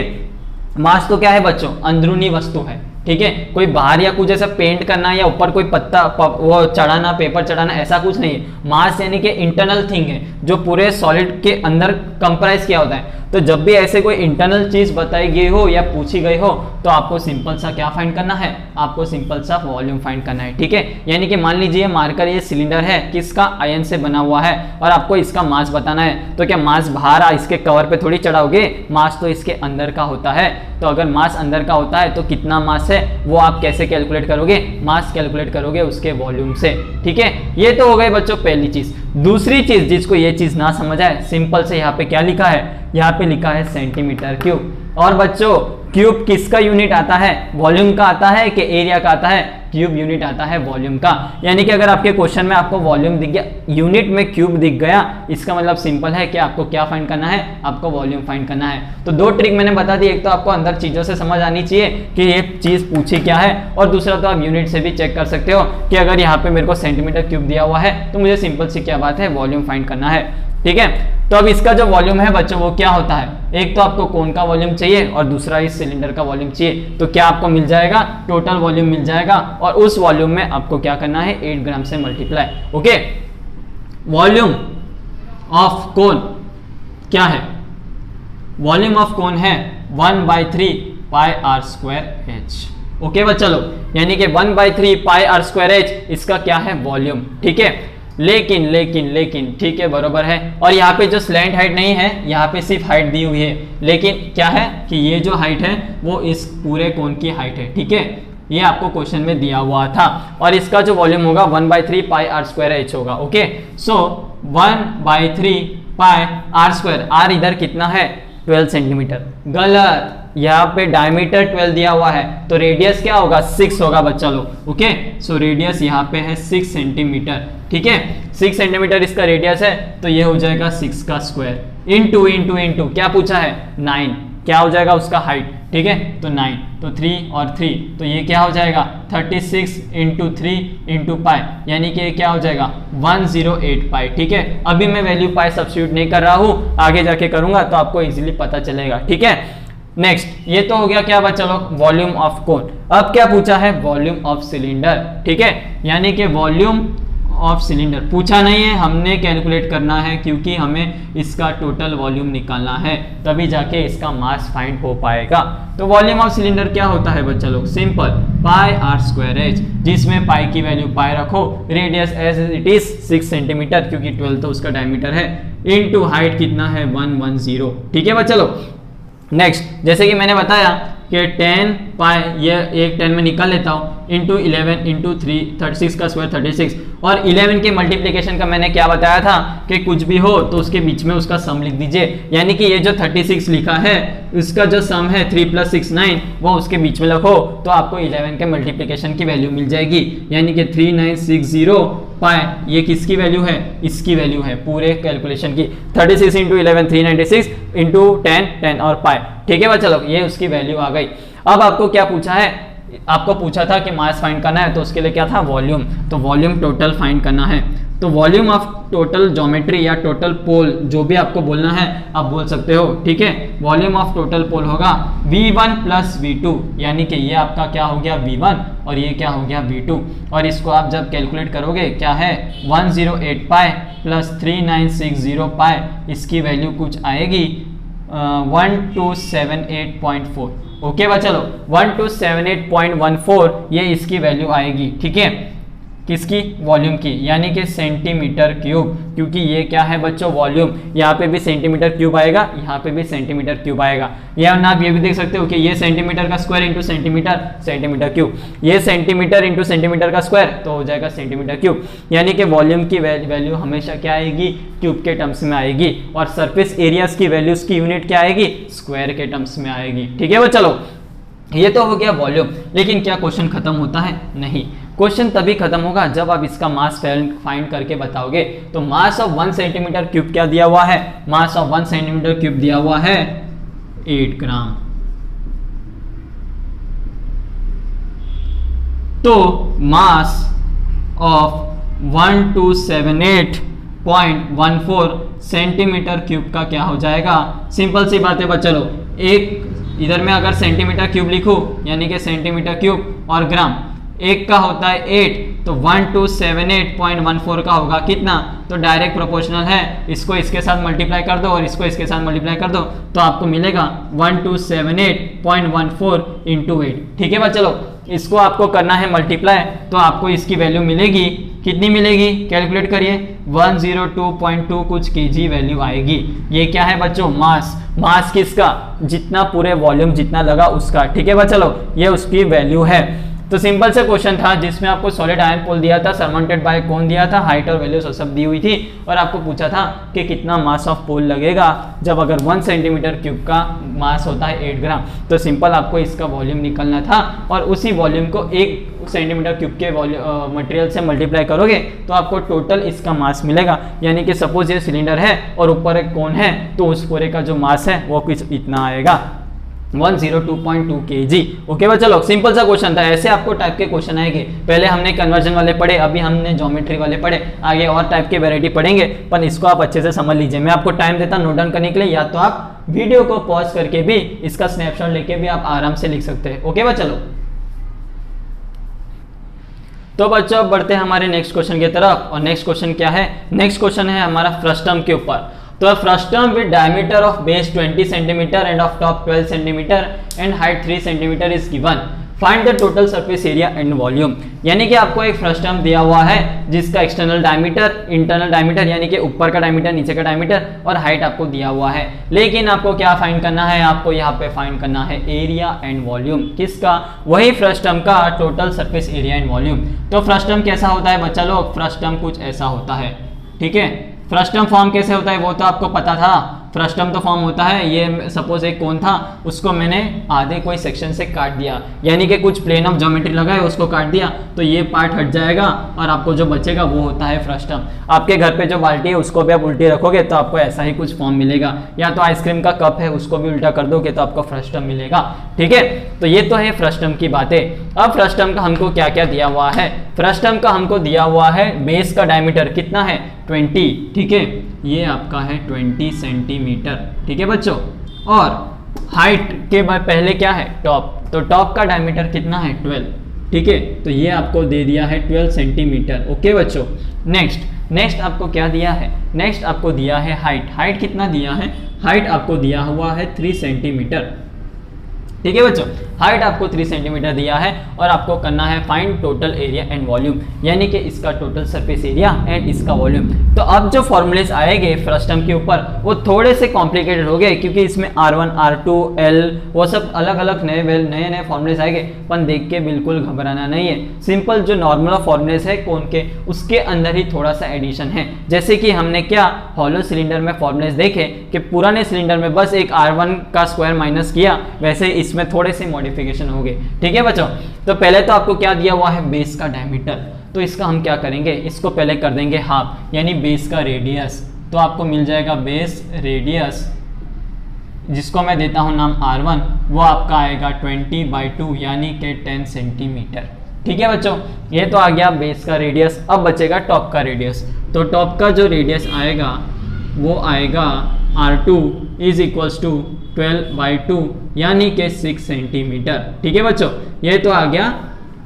मास तो क्या है बच्चों, अंदरूनी वस्तु है। ठीक है, कोई बाहर या कुछ ऐसा पेंट करना या ऊपर कोई पत्ता वो चढ़ाना, पेपर चढ़ाना, ऐसा कुछ नहीं है। मास यानी कि इंटरनल थिंग है जो पूरे सॉलिड के अंदर कंप्राइज किया होता है। तो जब भी ऐसे कोई इंटरनल चीज बताई गई हो या पूछी गई हो तो आपको सिंपल सा क्या फाइंड करना है, आपको सिंपल सा वॉल्यूम फाइंड करना है। ठीक है, यानी कि मान लीजिए मार्कर ये सिलेंडर है, किसका, आयन से बना हुआ है, और आपको इसका मास बताना है। तो क्या मास बाहर इसके कवर पे थोड़ी चढ़ाओगे, मास तो इसके अंदर का होता है। तो अगर मास अंदर का होता है तो कितना मास है वो आप कैसे कैलकुलेट करोगे, मास कैलकुलेट करोगे उसके वॉल्यूम से। ठीक है, ये तो हो गई बच्चों पहली चीज। दूसरी चीज जिसको ये चीज ना समझ आए, सिंपल से यहाँ पे क्या लिखा है, यहाँ पे लिखा है सेंटीमीटर क्यूब। और बच्चों क्यूब किसका यूनिट आता है, वॉल्यूम का आता है कि एरिया का आता है, क्यूब यूनिट आता है वॉल्यूम का। यानी कि अगर आपके क्वेश्चन में आपको वॉल्यूम दिख गया, यूनिट में क्यूब दिख गया, इसका मतलब सिंपल है कि आपको क्या फाइंड करना है, आपको वॉल्यूम फाइंड करना है। तो दो ट्रिक मैंने बता दी, एक तो आपको अंदर चीजों से समझ आनी चाहिए कि ये चीज पूछी क्या है, और दूसरा तो आप यूनिट से भी चेक कर सकते हो कि अगर यहाँ पे मेरे को सेंटीमीटर क्यूब दिया हुआ है तो मुझे सिंपल सी क्या बात है, वॉल्यूम फाइंड करना है। ठीक है, तो अब इसका जो वॉल्यूम है बच्चों वो क्या होता है, एक तो आपको कोन का वॉल्यूम चाहिए और दूसरा इस सिलेंडर का वॉल्यूम चाहिए। तो क्या आपको मिल जाएगा, टोटल वॉल्यूम मिल जाएगा, और उस वॉल्यूम में आपको क्या करना है, 8 ग्राम से multiply. Okay, volume of cone क्या है, वॉल्यूम ऑफ कोन है 1/3 pi R square H. Okay बच्चा लोग, यानी कि 1/3 पाई आर स्क्वायर एच इसका क्या है, वॉल्यूम। ठीक है, लेकिन लेकिन लेकिन ठीक है बरोबर है, और यहाँ पे जो स्लैंट हाइट नहीं है, यहाँ पे सिर्फ हाइट दी हुई है, लेकिन क्या है कि ये जो हाइट है वो इस पूरे कोन की हाइट है। ठीक है, ये आपको क्वेश्चन में दिया हुआ था, और इसका जो वॉल्यूम होगा 1/3 पाई आर स्क्वायर एच होगा। Okay, so 1/3 pi R square, R इधर कितना है, 12 सेंटीमीटर। गलत, यहाँ पे डायमीटर 12 दिया हुआ है, तो रेडियस क्या होगा, 6 होगा बच्चा लोग। ओके, सो रेडियस यहाँ पे है 6 सेंटीमीटर। ठीक है, 6 सेंटीमीटर इसका रेडियस है, तो ये हो जाएगा 6 का स्क्वायर इंटू इंटू इंटू क्या पूछा है, 9। क्या हो जाएगा उसका हाइट, ठीक है, तो 9, तो 3 और 3, तो ये क्या हो जाएगा 36 इंटू 3 इंटू पाई, यानी कि ये क्या हो जाएगा 108 पाई, ठीक है। अभी मैं वैल्यू पाई सब्स्टिट्यूट नहीं कर रहा हूँ, आगे जाके करूंगा तो आपको इजीली पता चलेगा, ठीक है। नेक्स्ट, ये तो हो गया क्या बच्चा लोग वॉल्यूम ऑफ कोन। अब क्या पूछा है वॉल्यूम ऑफ सिलेंडर, ठीक है, यानी कि वॉल्यूम ऑफ सिलेंडर पूछा नहीं है, हमने कैलकुलेट करना है क्योंकि हमें इसका टोटल वॉल्यूम निकालना है, तभी जाके इसका मास फाइंड हो पाएगा। तो वॉल्यूम ऑफ सिलेंडर क्या होता है बच्चा लोग, simple pi R square H, जिसमें पाई की वैल्यू पाई रखो, radius as it is 6 centimetre क्योंकि 12 तो उसका डायमीटर है, इनटू हाइट कितना है 110, ठीक है बच्चा लोग। नेक्स्ट, जैसे कि मैंने बताया कि 10 पाई, ये एक 10 में निकाल लेता हूँ, इंटू 11 इंटू 3, 36 का स्क्वायर 36, और 11 के मल्टीप्लिकेशन का मैंने क्या बताया था कि कुछ भी हो तो उसके बीच में उसका सम लिख दीजिए, यानी कि ये जो 36 लिखा है उसका जो सम है 3 + 6 9, वो उसके बीच में रखो तो आपको 11 के मल्टीप्लिकेशन की वैल्यू मिल जाएगी, यानी कि 3960 पाई, ये किसकी वैल्यू है, इसकी वैल्यू है पूरे कैलकुलेशन की, 36 इंटू 11 396 इंटू 10 10 और पाई, ठीक है बच्चा लोग, ये उसकी वैल्यू आ गई। अब आपको क्या पूछा है, आपको पूछा था कि मास फाइंड करना है, तो उसके लिए क्या था वॉल्यूम, तो वॉल्यूम टोटल फाइंड करना है, तो वॉल्यूम ऑफ टोटल ज्योमेट्री या टोटल पोल जो भी आपको बोलना है आप बोल सकते हो, ठीक है। वॉल्यूम ऑफ टोटल पोल होगा V1 + V2, यानी कि ये आपका क्या हो गया V1 और ये क्या हो गया V2, और इसको आप जब कैलकुलेट करोगे क्या है 108 पाई प्लस 3960 पाई, इसकी वैल्यू कुछ आएगी 1278.4, ओके बच्चा लो 1278.14 ये इसकी वैल्यू आएगी, ठीक है, किसकी वॉल्यूम की, यानी कि सेंटीमीटर क्यूब, क्योंकि ये क्या है बच्चों वॉल्यूम, यहाँ पे भी सेंटीमीटर क्यूब आएगा, यहाँ पे भी सेंटीमीटर क्यूब आएगा, या ना आप ये भी देख सकते हो कि ये सेंटीमीटर का स्क्वायर इंटू सेंटीमीटर क्यूब, ये सेंटीमीटर इंटू सेंटीमीटर का स्क्वायर तो हो जाएगा सेंटीमीटर क्यूब, यानी कि वॉल्यूम की वैल्यू हमेशा क्या आएगी क्यूब के टर्म्स में आएगी, और सरफेस एरियाज की वैल्यूज की यूनिट क्या आएगी स्क्वायर के टर्म्स में आएगी, ठीक है वो। चलो ये तो हो गया वॉल्यूम, लेकिन क्या क्वेश्चन खत्म होता है, नहीं, क्वेश्चन तभी खत्म होगा जब आप इसका मास फाइंड करके बताओगे। तो मास ऑफ 1 सेंटीमीटर क्यूब क्या दिया हुआ है, मास ऑफ 1 सेंटीमीटर क्यूब दिया हुआ है 8 ग्राम। तो मास ऑफ 1278.14 सेंटीमीटर क्यूब का क्या हो जाएगा, सिंपल सी बात है बच्चा लो, एक इधर में अगर सेंटीमीटर क्यूब लिखूं यानी कि सेंटीमीटर क्यूब और ग्राम, एक का होता है 8, तो 1278.14 का होगा कितना, तो डायरेक्ट प्रोपोर्शनल है, इसको इसके साथ मल्टीप्लाई कर दो और इसको इसके साथ मल्टीप्लाई कर दो तो आपको मिलेगा 1278.14 इंटू 8, ठीक है बच्चा लोग। इसको आपको करना है मल्टीप्लाई, तो आपको इसकी वैल्यू मिलेगी, कितनी मिलेगी कैलकुलेट करिए, 102.2 कुछ केजी वैल्यू आएगी। ये क्या है बच्चों मास, मास किसका, जितना पूरे वॉल्यूम जितना लगा उसका, ठीक है बच्चा लोग, ये उसकी वैल्यू है। तो सिंपल से क्वेश्चन था जिसमें आपको सॉलिड आयरन पोल दिया था, सरमाउंटेड बाय कोन दिया था, हाइट और वैल्यू सब दी हुई थी, और आपको पूछा था कि कितना मास ऑफ पोल लगेगा जब अगर 1 सेंटीमीटर क्यूब का मास होता है 8 ग्राम, तो सिंपल आपको इसका वॉल्यूम निकालना था, और उसी वॉल्यूम को 1 सेंटीमीटर क्यूब के मटेरियल से मल्टीप्लाई करोगे तो आपको टोटल इसका मास मिलेगा, यानी कि सपोज ये सिलेंडर है और ऊपर एक कोन है, तो उस पूरे का जो मास है वो कुछ इतना आएगा 102.2 kg, ओके बच्चा लोग, सिंपल सा क्वेश्चन था। ऐसे आपको टाइप के क्वेश्चन आएंगे, पहले हमने कन्वर्जन वाले पढ़े, अभी हमने ज्योमेट्री वाले पढ़े, आगे और टाइप के वैरायटी पढ़ेंगे, पर इसको आप अच्छे से समझ लीजिए। मैं आपको टाइम देता नोट डाउन करने के लिए, या तो आप वीडियो को पॉज करके भी इसका स्नैपशॉट लेके भी आप आराम से लिख सकते हैं, ओके बच्चा लोग। तो बच्चों बढ़ते हैं हमारे नेक्स्ट क्वेश्चन की तरफ, और नेक्स्ट क्वेश्चन क्या है, नेक्स्ट क्वेश्चन है हमारा फ्रस्टम के ऊपर। तो frustum with diameter of base 20 centimetre end of top 12 centimetre and height 3 centimetre is given, find the total surface area and volume. यानी कि आपको एक फ्रस्टम दिया हुआ है जिसका एक्सटर्नल डायमीटर, इंटरनल डायमीटर यानी कि ऊपर का डायमीटर, नीचे का डायमीटर और हाइट आपको दिया हुआ है, लेकिन आपको क्या फाइंड करना है, आपको यहाँ पे फाइंड करना है एरिया एंड वॉल्यूम, किसका, वही फ्रस्टम का total surface area and volume. तो फ्रस्टम कैसा होता है बच्चा लोग, फ्रस्टम कुछ ऐसा होता है, ठीक है। फ्रस्टम फॉर्म कैसे होता है वो तो आपको पता था, फ्रस्टम तो फॉर्म होता है, ये सपोज एक कोन था, उसको मैंने आधे कोई सेक्शन से काट दिया, यानी कि कुछ प्लेन ऑफ ज्योमेट्री लगाए उसको काट दिया, तो ये पार्ट हट जाएगा और आपको जो बचेगा वो होता है फ्रस्टम। आपके घर पे जो बाल्टी है उसको भी आप उल्टी रखोगे तो आपको ऐसा ही कुछ फॉर्म मिलेगा, या तो आइसक्रीम का कप है उसको भी उल्टा कर दोगे तो आपको फ्रस्टम मिलेगा। ठीक है, तो ये तो है फ्रस्टम की बातें। अब फ्रस्टम का हमको क्या क्या दिया हुआ है? फ्रस्टम का हमको दिया हुआ है बेस का डायमीटर कितना है 20, ठीक है, ये आपका है 20 सेंटीमीटर। ठीक है बच्चों, और हाइट के बाद पहले क्या है टॉप, तो टॉप का डायमीटर कितना है 12, ठीक है, तो ये आपको दे दिया है 12 सेंटीमीटर। ओके बच्चों, नेक्स्ट आपको क्या दिया है? नेक्स्ट आपको दिया है हाइट। हाइट कितना दिया है? हाइट आपको दिया हुआ है 3 सेंटीमीटर। ठीक है बच्चों, हाइट आपको 3 सेंटीमीटर दिया है और आपको करना है find total area and volume, यानी कि इसका टोटल सरफेस एरिया एंड इसका वॉल्यूम। तो अब जो फॉर्मूलेस आएंगे फ्रस्टम के ऊपर वो थोड़े से कॉम्प्लिकेटेड हो गए, क्योंकि इसमें R1 R2 L वो सब अलग अलग नए फॉर्मूलेस आएंगे, पर देख के बिल्कुल घबराना नहीं है। सिंपल जो नॉर्मल फॉर्मूलेस है कौन के, उसके अंदर ही थोड़ा सा एडिशन है। जैसे कि हमने क्या हॉलो सिलेंडर में फॉर्मूलेस देखे कि पुराने सिलेंडर में बस एक R1 का स्क्वायर माइनस किया, वैसे इसमें थोड़े से मॉडिफिकेशन हो गए। ठीक है बच्चों, तो पहले तो आपको क्या दिया हुआ है बेस का डायमीटर, तो इसका हम क्या करेंगे, इसको पहले कर देंगे हाफ, यानी बेस का रेडियस, तो आपको मिल जाएगा बेस रेडियस, जिसको मैं देता हूं नाम R1, वो आपका आएगा 20/2 यानी कि 10 सेंटीमीटर। ठीक है बच्चों, ये तो आ गया बेस का रेडियस। अब बचेगा टॉप का रेडियस, तो टॉप का जो रेडियस आएगा वो आएगा R2 इज इक्वल्स टू 12/2 यानी कि 6 सेंटीमीटर। ठीक है बच्चों, ये तो आ गया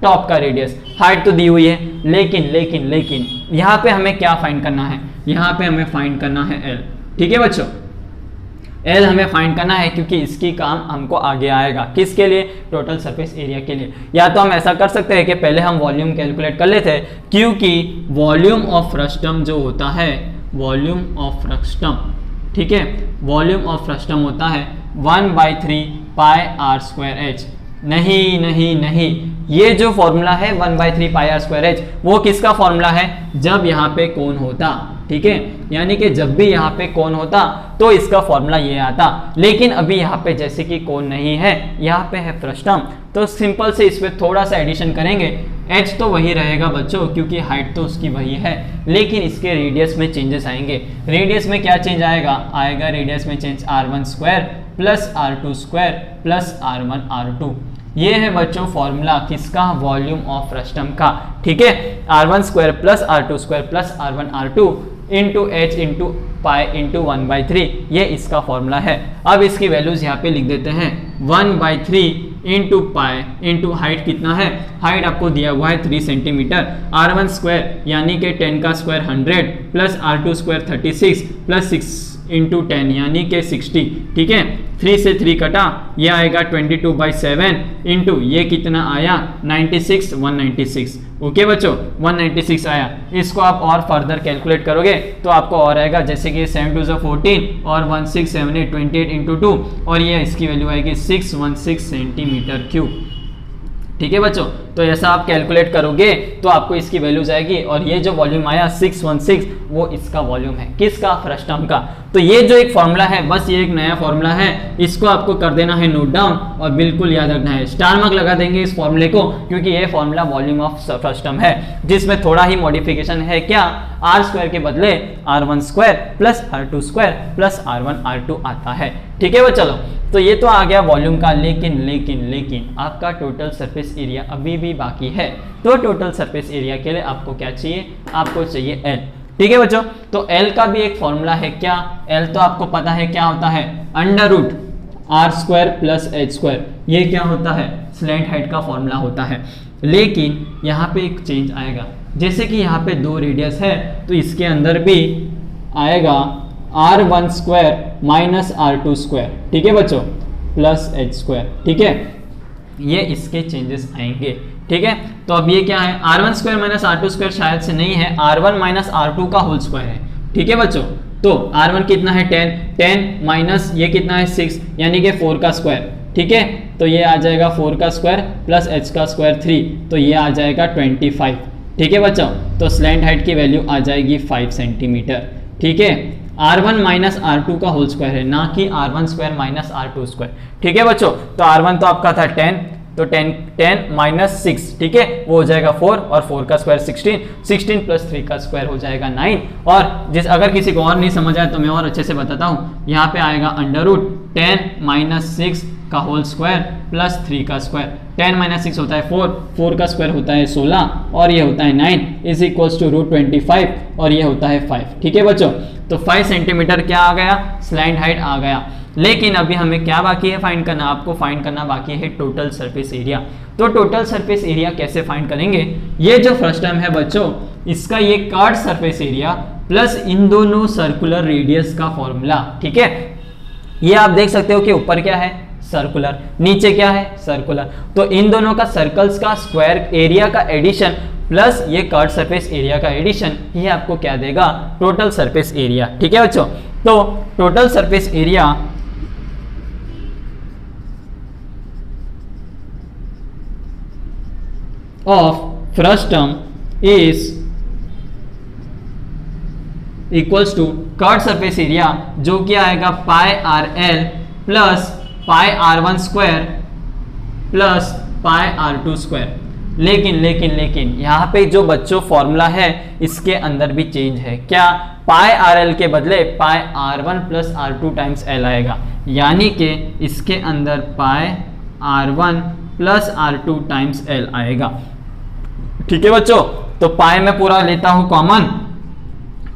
टॉप का रेडियस। हाइट तो दी हुई है, लेकिन यहाँ पे हमें क्या फाइंड करना है? यहाँ पे हमें फाइंड करना है L। ठीक है बच्चों, L हमें फाइंड करना है, क्योंकि इसकी काम हमको आगे आएगा। किसके लिए? टोटल सरफेस एरिया के लिए। या तो हम ऐसा कर सकते हैं कि पहले हम वॉल्यूम कैलकुलेट कर लेते हैं, क्योंकि वॉल्यूम ऑफ फ्रस्टम जो होता है, वॉल्यूम ऑफ फ्रस्टम, ठीक है, वॉल्यूम ऑफ फ्रस्टम होता है 1/3 पाई आर स्क्वायर एच। नहीं, ये जो फॉर्मूला है 1/3 पाई आर स्क्वायर एच, वो किसका फॉर्मूला है? जब यहाँ पे कोण होता, ठीक है, यानी कि जब भी यहाँ पे कोण होता तो इसका फॉर्मूला ये आता। लेकिन अभी यहाँ पे जैसे कि कोण नहीं है, यहाँ पे है फ्रस्टम, तो सिंपल से इसमें थोड़ा सा एडिशन करेंगे। एच तो वही रहेगा बच्चों, क्योंकि हाइट तो उसकी वही है, लेकिन इसके रेडियस में चेंजेस आएंगे। रेडियस में क्या चेंज आएगा रेडियस में change R1 square plus R2 square plus R1 R2। ये है बच्चों फॉर्मूला किसका? वॉल्यूम ऑफ फ्रस्टम का। ठीक है, R1 square plus R2 square plus R1 R2 into H into pi into 1/3, ये इसका फॉर्मूला है। अब इसकी वैल्यूज यहाँ पे लिख देते हैं, 1/3 इंटू पाई इंटू हाइट कितना है? हाइट आपको दिया हुआ है 3 सेंटीमीटर। R1 स्क्वायर यानी कि 10 का square 100 plus R2 square 36 plus 6 into 10 यानी कि 60। ठीक है, 3 से 3 कटा, ये आएगा 22/7 इंटू ये कितना आया 96, 196। ओके बच्चों, 196 आया। इसको आप और फर्दर कैलकुलेट करोगे तो आपको और आएगा, जैसे कि 7 2 14 और 1 6 7 8 28 इंटू 2, और ये इसकी वैल्यू आएगी 616 सेंटीमीटर क्यूब। ठीक है बच्चों, तो ऐसा आप कैलकुलेट करोगे तो आपको इसकी वैल्यूज आएगी, और ये जो वॉल्यूम आया 616 वो इसका वॉल्यूम है। किसका? फ्रस्टम का। तो ये जो एक फॉर्मूला है, बस ये एक नया फॉर्मूला है, इसको आपको कर देना है नोट डाउन और बिल्कुल याद रखना है। स्टार मार्क लगा देंगे इस फॉर्मूले को, क्योंकि ये फॉर्मूला वॉल्यूम ऑफ फ्रस्टम है, जिसमें थोड़ा ही मॉडिफिकेशन है। क्या? R स्क्वायर के बदले R1 square plus R2 square plus R1 R2 आता है। ठीक है वो, चलो, तो ये तो आ गया वॉल्यूम का। लेकिन आपका टोटल सरफेस एरिया अभी भी बाकी है। तो टोटल सरफेस एरिया के लिए आपको क्या चाहिए? आपको चाहिए L। ठीक है बच्चों, तो L का भी एक फॉर्मूला है। क्या? L तो आपको पता है क्या होता है, under root R square plus H square. ये क्या होता है? स्लैंट हाइट का फॉर्मूला होता है। लेकिन यहाँ पे एक चेंज आएगा, जैसे कि यहाँ पे 2 रेडियस है तो इसके अंदर भी आएगा R1 square minus R2 square. ठीक है बच्चों, प्लस H स्क्वायर। ठीक है, ये इसके चेंजेस आएंगे। ठीक है, तो अब ये क्या है? R1 square minus R2 square शायद से नहीं है, R1 माइनस R2 का होल स्क्वायर है। ठीक है बच्चों, तो R1 कितना है 10 माइनस ये कितना है 6 यानी कि 4 का स्क्वायर। ठीक है, तो ये आ जाएगा 4 का स्क्वायर प्लस H का स्क्वायर 3, तो ये आ जाएगा 25। ठीक है बच्चों, तो स्लैंट हाइट की वैल्यू आ जाएगी 5 सेंटीमीटर। ठीक है, R1 माइनस R2 का होल स्क्वायर है, ना कि R1 square minus R2 square. ठीक है बच्चों, तो R1 तो आपका था 10, तो 10 माइनस 6, ठीक है, वो हो जाएगा 4, और 4 का स्क्वायर 16, 16 प्लस 3 का स्क्वायर हो जाएगा 9। और अगर किसी को और नहीं समझ आए तो मैं और अच्छे से बताता हूँ। यहाँ पे आएगा अंडर रूट 10 माइनस 6 का होल स्क्वायर प्लस 3 का स्क्वायर। 10 माइनस 6 होता है 4, 4 का स्क्वायर होता है 16, और ये होता है 9 इज इक्वल्स टू रूट 25, और ये होता है 5। ठीक है बच्चों, तो 5 सेंटीमीटर क्या आ गया, स्लाइड हाइट आ गया। लेकिन अभी हमें क्या बाकी है फाइंड करना, आपको फाइंड करना बाकी है टोटल सरफेस एरिया। तो टोटल सरफेस एरिया कैसे फाइंड करेंगे, ये जो फर्स्ट टर्म है बच्चों, इसका ये कर्व्ड सरफेस एरिया प्लस इन दोनों सर्कुलर रेडियस का फॉर्मूला। ठीक है, ये आप देख सकते हो कि ऊपर क्या है, सर्कुलर, नीचे क्या है, सर्कुलर। तो इन दोनों का सर्कल्स का स्क्वायर एरिया का एडिशन प्लस ये कर्व्ड सरफेस एरिया का एडिशन, ये आपको क्या देगा, टोटल सरफेस एरिया। ठीक है बच्चों, तो total surface area of first term is equals to curved surface area, जो कि आएगा pi r l plus pi R1 square plus pi R2 square. लेकिन यहाँ पे जो बच्चों फॉर्मूला है इसके अंदर भी चेंज है। क्या, पाई आर एल के बदले पाई R1 plus R2 times L आएगा, यानी कि इसके अंदर पाई R1 plus R2 times L आएगा। ठीक है बच्चों, तो पाई में पूरा लेता हूं कॉमन,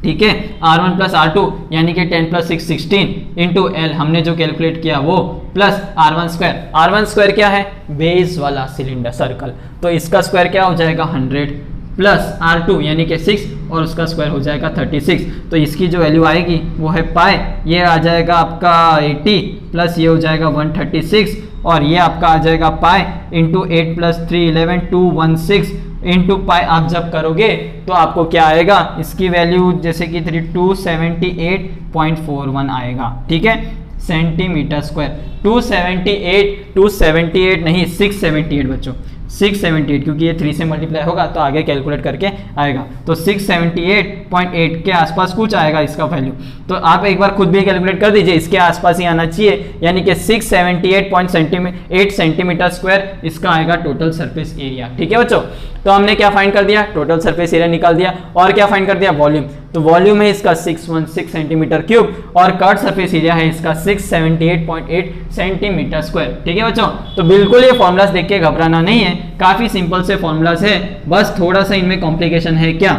ठीक है, R1 प्लस R2 यानी कि 10 प्लस 6 16 इंटू एल हमने जो कैलकुलेट किया वो, plus R1 square. R1 square क्या है, बेस वाला सिलेंडर सर्कल, तो इसका स्क्वायर क्या हो जाएगा 100 प्लस R2 यानी कि 6 और उसका स्क्वायर हो जाएगा 36। तो इसकी जो वैल्यू आएगी वो है पाई, ये आ जाएगा आपका 80 प्लस ये हो जाएगा 136, और ये आपका आ जाएगा pi into 8 plus 3 11 216 into pi. आप जब करोगे तो आपको क्या आएगा, इसकी वैल्यू जैसे कि 278.41 आएगा। ठीक है, सेंटीमीटर स्क्वायर। 278 नहीं 678 बच्चों, 678, क्योंकि ये 3 से मल्टीप्लाई होगा तो आगे कैलकुलेट करके आएगा, तो 678.8 के आसपास कुछ आएगा इसका वैल्यू। तो आप एक बार खुद भी कैलकुलेट कर दीजिए, इसके आसपास ही आना चाहिए, यानी कि 678.8 सेंटीमीटर स्क्वायर इसका आएगा टोटल सरफेस एरिया। ठीक है बच्चों, तो हमने क्या फाइंड कर दिया, टोटल सरफेस एरिया निकाल दिया, और क्या फाइंड कर दिया, वॉल्यूम। तो वॉल्यूम है इसका 616 सेंटीमीटर क्यूब, और कर्व्ड सरफेस एरिया है इसका 678.8 सेंटीमीटर स्क्वायर। ठीक है बच्चों, तो बिल्कुल ये फॉर्मुलास देख के घबराना नहीं है, काफी सिंपल से फॉर्मुलास है, बस थोड़ा सा इनमें कॉम्प्लिकेशन है। क्या,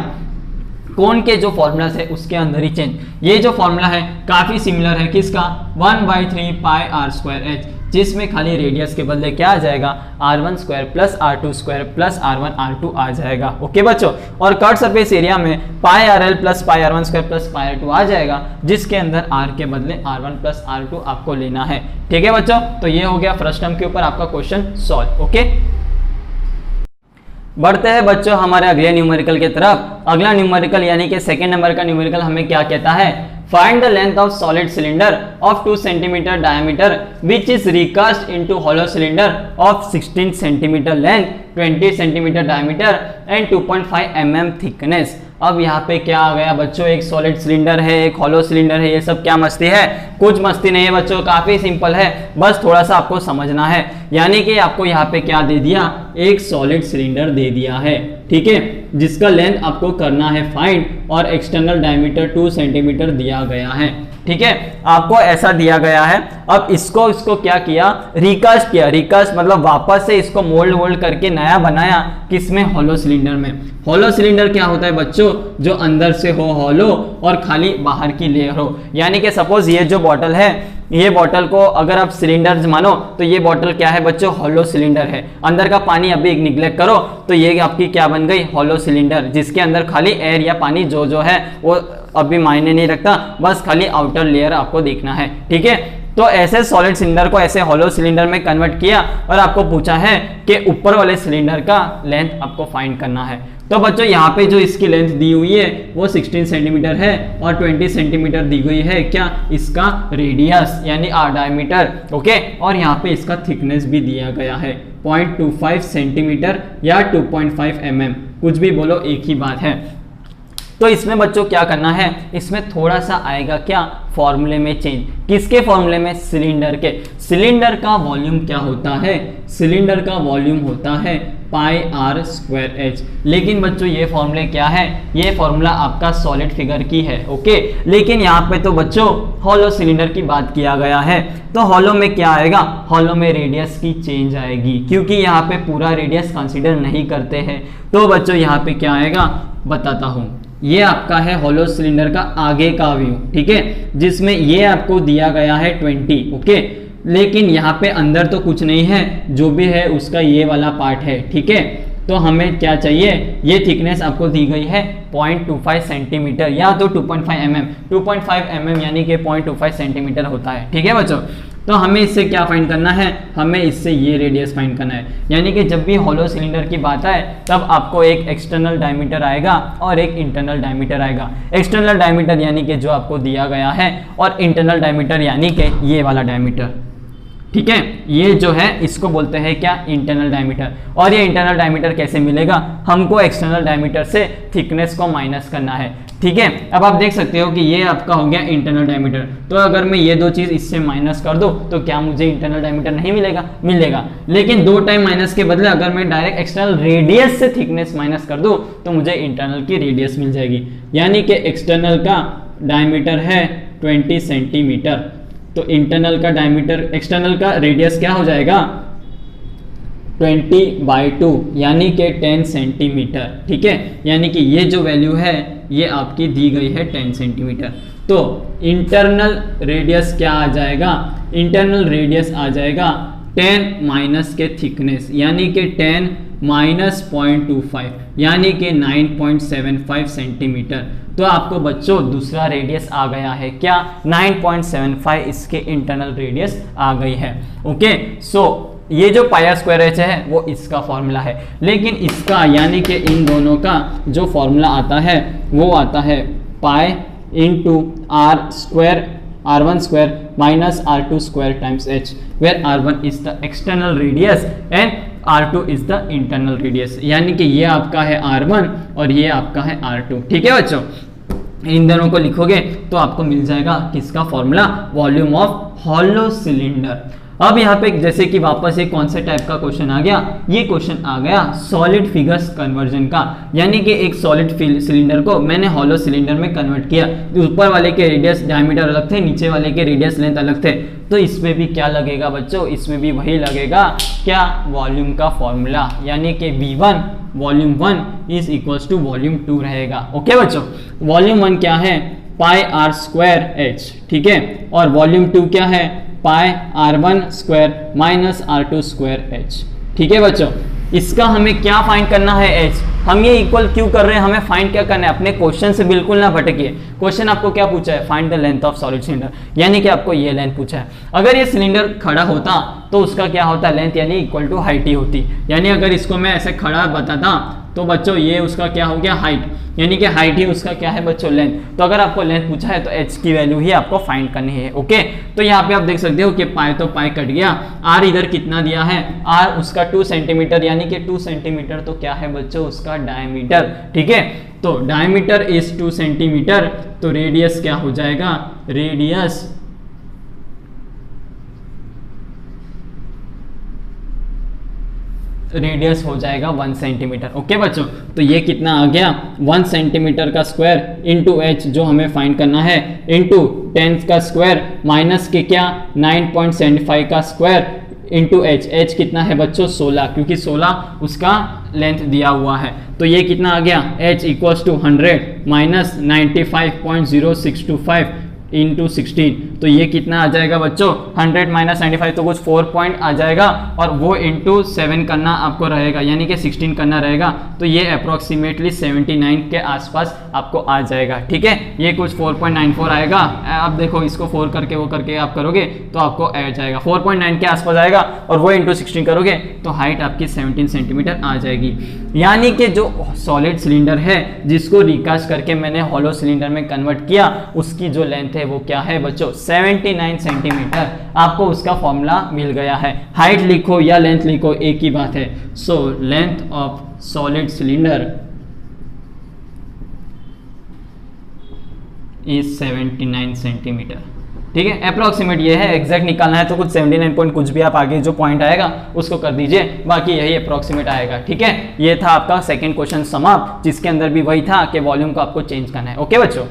कोण के जो फॉर्मुलास है उसके अंदर ही चेंज। ये जो फॉर्मूला है काफी सिमिलर है किसका, 1/3 पाई आर स्क्वायर एच, जिसमें खाली रेडियस के बदले क्या आ जाएगा, R1 square plus R2 square plus R1 R2 आ जाएगा। ओके बच्चों, और कर्व्ड सरफेस एरिया में pi r l plus pi R1 square plus pi R2 आ जाएगा, जिसके अंदर R के बदले R1 प्लस R2 आपको लेना है। ठीक है बच्चों, तो ये हो गया फर्स्ट टर्म के ऊपर आपका क्वेश्चन सॉल्व। ओके, बढ़ते हैं बच्चों हमारे अगले न्यूमेरिकल की तरफ। अगला न्यूमेरिकल यानी कि सेकेंड नंबर का न्यूमेरिकल हमें क्या कहता है, find the length of solid cylinder of 2 cm diameter which is recast into hollow cylinder of 16 cm length, 20 cm diameter and 2.5 mm thickness। अब यहाँ पे क्या आ गया बच्चों, एक सॉलिड सिलेंडर है, एक हॉलो सिलेंडर है, ये सब क्या मस्ती है, कुछ मस्ती नहीं है बच्चों, काफी सिंपल है, बस थोड़ा सा आपको समझना है। यानी कि आपको यहाँ पे क्या दे दिया, एक सॉलिड सिलेंडर दे दिया है, ठीक है, जिसका लेंथ आपको करना है फाइंड, और एक्सटर्नल डायमीटर 2 सेंटीमीटर दिया गया है। ठीक है, आपको ऐसा दिया गया है। अब इसको क्या किया, रिकास्ट किया। रिकास्ट मतलब वापस से इसको मोल्ड करके नया बनाया, किसमें, हॉलो सिलेंडर में। हॉलो सिलेंडर क्या होता है बच्चों, जो अंदर से हो हॉलो और खाली बाहर की लेयर हो। यानी कि सपोज ये जो बॉटल है, ये बॉटल को अगर आप सिलेंडर मानो तो ये बॉटल क्या है बच्चों, हॉलो सिलेंडर है। अंदर का पानी अभी निगलेक्ट करो तो ये आपकी क्या बन गई, हॉलो सिलेंडर, जिसके अंदर खाली एयर या पानी जो है वो अभी मायने नहीं रखता, बस खाली आउटर लेयर आपको देखना है। ठीक है, तो ऐसे सॉलिड सिलेंडर को ऐसे हॉलो सिलेंडर में कन्वर्ट किया, और आपको पूछा है कि ऊपर वाले सिलेंडर का लेंथ आपको फाइंड करना है। तो बच्चों यहाँ पे जो इसकी लेंथ दी हुई है वो 16 सेंटीमीटर है, और 20 सेंटीमीटर दी गई है क्या, इसका रेडियस यानी डायमीटर। ओके, और यहाँ पे इसका थिकनेस भी दिया गया है 0.25 सेंटीमीटर या 2.5 mm, कुछ भी बोलो एक ही बात है। तो इसमें बच्चों क्या करना है, इसमें थोड़ा सा आएगा क्या, फॉर्मूले में चेंज। किसके फॉर्मूले में, सिलेंडर के। सिलेंडर का वॉल्यूम क्या होता है, सिलेंडर का वॉल्यूम होता है पाई आर स्क्वायर एच। लेकिन बच्चों ये फॉर्मूले क्या है, ये फॉर्मूला आपका सॉलिड फिगर की है, ओके। लेकिन यहाँ पे तो बच्चों हॉलो सिलेंडर की बात किया गया है, तो हॉलो में क्या आएगा, हॉलो में रेडियस की चेंज आएगी, क्योंकि यहाँ पे पूरा रेडियस कंसीडर नहीं करते हैं। तो बच्चों यहाँ पे क्या आएगा बताता हूँ। ये आपका है हॉलो सिलेंडर का आगे का व्यू, ठीक है, जिसमें ये आपको दिया गया है 20, ओके। लेकिन यहाँ पे अंदर तो कुछ नहीं है, जो भी है उसका ये वाला पार्ट है, ठीक है। तो हमें क्या चाहिए, ये थिकनेस आपको दी गई है 0.25 सेंटीमीटर या तो 2.5 mm, 2.5 mm यानी कि 0.25 सेंटीमीटर होता है, ठीक है बच्चों। तो हमें इससे क्या फाइंड करना है, हमें इससे ये रेडियस फाइंड करना है। यानी कि जब भी हॉलो सिलेंडर की बात आए तब आपको एक एक्सटर्नल डायमीटर आएगा और एक इंटरनल डायमीटर आएगा। एक्सटर्नल डायमीटर यानी कि जो आपको दिया गया है, और इंटरनल डायमीटर यानी कि ये वाला डायमीटर, ठीक है। ये जो है इसको बोलते हैं क्या, इंटरनल डायमीटर। और ये इंटरनल डायमीटर कैसे मिलेगा, हमको एक्सटर्नल डायमीटर से थिकनेस को माइनस करना है, ठीक है। अब आप देख सकते हो कि ये आपका हो गया इंटरनल डायमीटर। तो अगर मैं ये दो चीज इससे माइनस कर दूं तो क्या मुझे इंटरनल डायमीटर नहीं मिलेगा, मिलेगा। लेकिन 2 टाइम माइनस के बदले अगर मैं डायरेक्ट एक्सटर्नल रेडियस से थिकनेस माइनस कर दूं तो मुझे इंटरनल की रेडियस मिल जाएगी। यानी कि एक्सटर्नल का डायमीटर है 20 सेंटीमीटर, तो इंटरनल का डायमीटर, एक्सटर्नल का रेडियस क्या हो जाएगा 20/2 यानी कि 10 सेंटीमीटर, ठीक है। यानी कि ये जो वैल्यू है ये आपकी दी गई है 10 सेंटीमीटर। तो इंटरनल रेडियस क्या आ जाएगा, इंटरनल रेडियस आ जाएगा 10 माइनस के थिकनेस यानी कि 10 माइनस 0.25 यानी कि 9.75 सेंटीमीटर। तो आपको बच्चों दूसरा रेडियस आ गया है क्या, 9.75 इसके इंटरनल रेडियस आ गई है, ओके। सो ये जो पाई आर स्क्वायर एच है वो इसका फॉर्मूला है। लेकिन इसका यानी कि इन दोनों का जो फॉर्मूला आता है वो आता है pi into R square r1 square minus r2 square times h, where r1 is the external radius and r2 is the internal radius. यानी कि ये आपका है r1 और ये आपका है r2, ठीक है बच्चों। इन दोनों को लिखोगे तो आपको मिल जाएगा किसका formula, volume of hollow cylinder. अब यहाँ पे जैसे कि वापस एक कौन से टाइप का क्वेश्चन आ गया, ये क्वेश्चन आ गया सॉलिड फिगर्स कन्वर्जन का। यानी कि एक सॉलिड सिलेंडर को मैंने हॉलो सिलेंडर में कन्वर्ट किया। ऊपर वाले के रेडियस डायमीटर अलग थे, नीचे वाले के रेडियस लेंथ अलग थे। तो इसमें भी क्या लगेगा बच्चों, इसमें भी वही लगेगा क्या, वॉल्यूम का फॉर्मूला। यानी कि V1 volume 1 is equals to volume 2 रहेगा, ओके बच्चों। वॉल्यूम 1 क्या है, पाई आर स्क्वायर एच, ठीक है। और वॉल्यूम 2 क्या है, पाई r1 square minus r2 square h, ठीक है बच्चों। इसका हमें क्या फाइंड करना है, h। हम ये इक्वल क्यों कर रहे हैं, हमें फाइंड क्या करना है, अपने क्वेश्चन से बिल्कुल ना भटकिए। क्वेश्चन आपको क्या पूछा है, find the length of solid cylinder, यानी कि आपको ये लेंथ पूछा है। अगर ये सिलेंडर खड़ा होता तो उसका क्या होता, लेंथ यानी इक्वल टू हाइट ही होती। यानी अगर इसको मैं ऐसे खड़ा बताता तो बच्चों ये उसका क्या हो गया, हाइट, यानी कि हाइट ही उसका क्या है बच्चों, लेंथ। तो अगर आपको लेंथ पूछा है तो h की वैल्यू ही आपको फाइंड करनी है, ओके। तो यहाँ पे आप देख सकते हो कि पाई तो पाई कट गया, r इधर कितना दिया है, r उसका 2 सेंटीमीटर, यानी कि 2 सेंटीमीटर तो क्या है बच्चों उसका डायमीटर, ठीक है। तो डायमीटर इज 2 सेंटीमीटर, तो रेडियस क्या हो जाएगा, रेडियस हो जाएगा 1 सेंटीमीटर, ओके बच्चों। तो ये कितना आ गया, 1 सेंटीमीटर का स्क्वायर इंटू h जो हमें फाइंड करना है, इंटू 10 का स्क्वायर माइनस के क्या 9.75 का स्क्वायर इंटू h कितना है बच्चों 16, क्योंकि 16 उसका लेंथ दिया हुआ है। तो ये कितना आ गया, h equals to 100 minus 95.0625 into 16। तो ये कितना आ जाएगा बच्चों, 100 माइनस 95 तो कुछ 4 पॉइंट आ जाएगा, और वो इंटू 7 करना आपको रहेगा, यानी कि 16 करना रहेगा। तो ये अप्रोक्सीमेटली 79 के आसपास आपको आ जाएगा, ठीक है। ये कुछ 4.94 आएगा। अब देखो इसको 4 करके वो करके आप करोगे तो आपको आ जाएगा 4.9 के आसपास आएगा, और वो इंटू 16 करोगे तो हाइट आपकी 17 सेंटीमीटर आ जाएगी। यानी कि जो सॉलिड सिलेंडर है जिसको रिकास्ट करके मैंने हॉलो सिलेंडर में कन्वर्ट किया, उसकी जो लेंथ है वो क्या है बच्चों 79 सेंटीमीटर। आपको उसका फॉर्मूला मिल गया है। हाइट लिखो या लेंथ लिखो एक ही बात है। So length of solid cylinder is 79 centimetre. ठीक है, अप्रोक्सीमेट ये है, एग्जैक्ट निकालना है तो कुछ 79 पॉइंट कुछ भी आप आगे जो पॉइंट आएगा उसको कर दीजिए, बाकी यही अप्रोक्सीमेट आएगा। ठीक है, ये था आपका सेकंड क्वेश्चन समाप्त, जिसके अंदर भी वही था कि वॉल्यूम को आपको चेंज करना है। ओके बच्चों,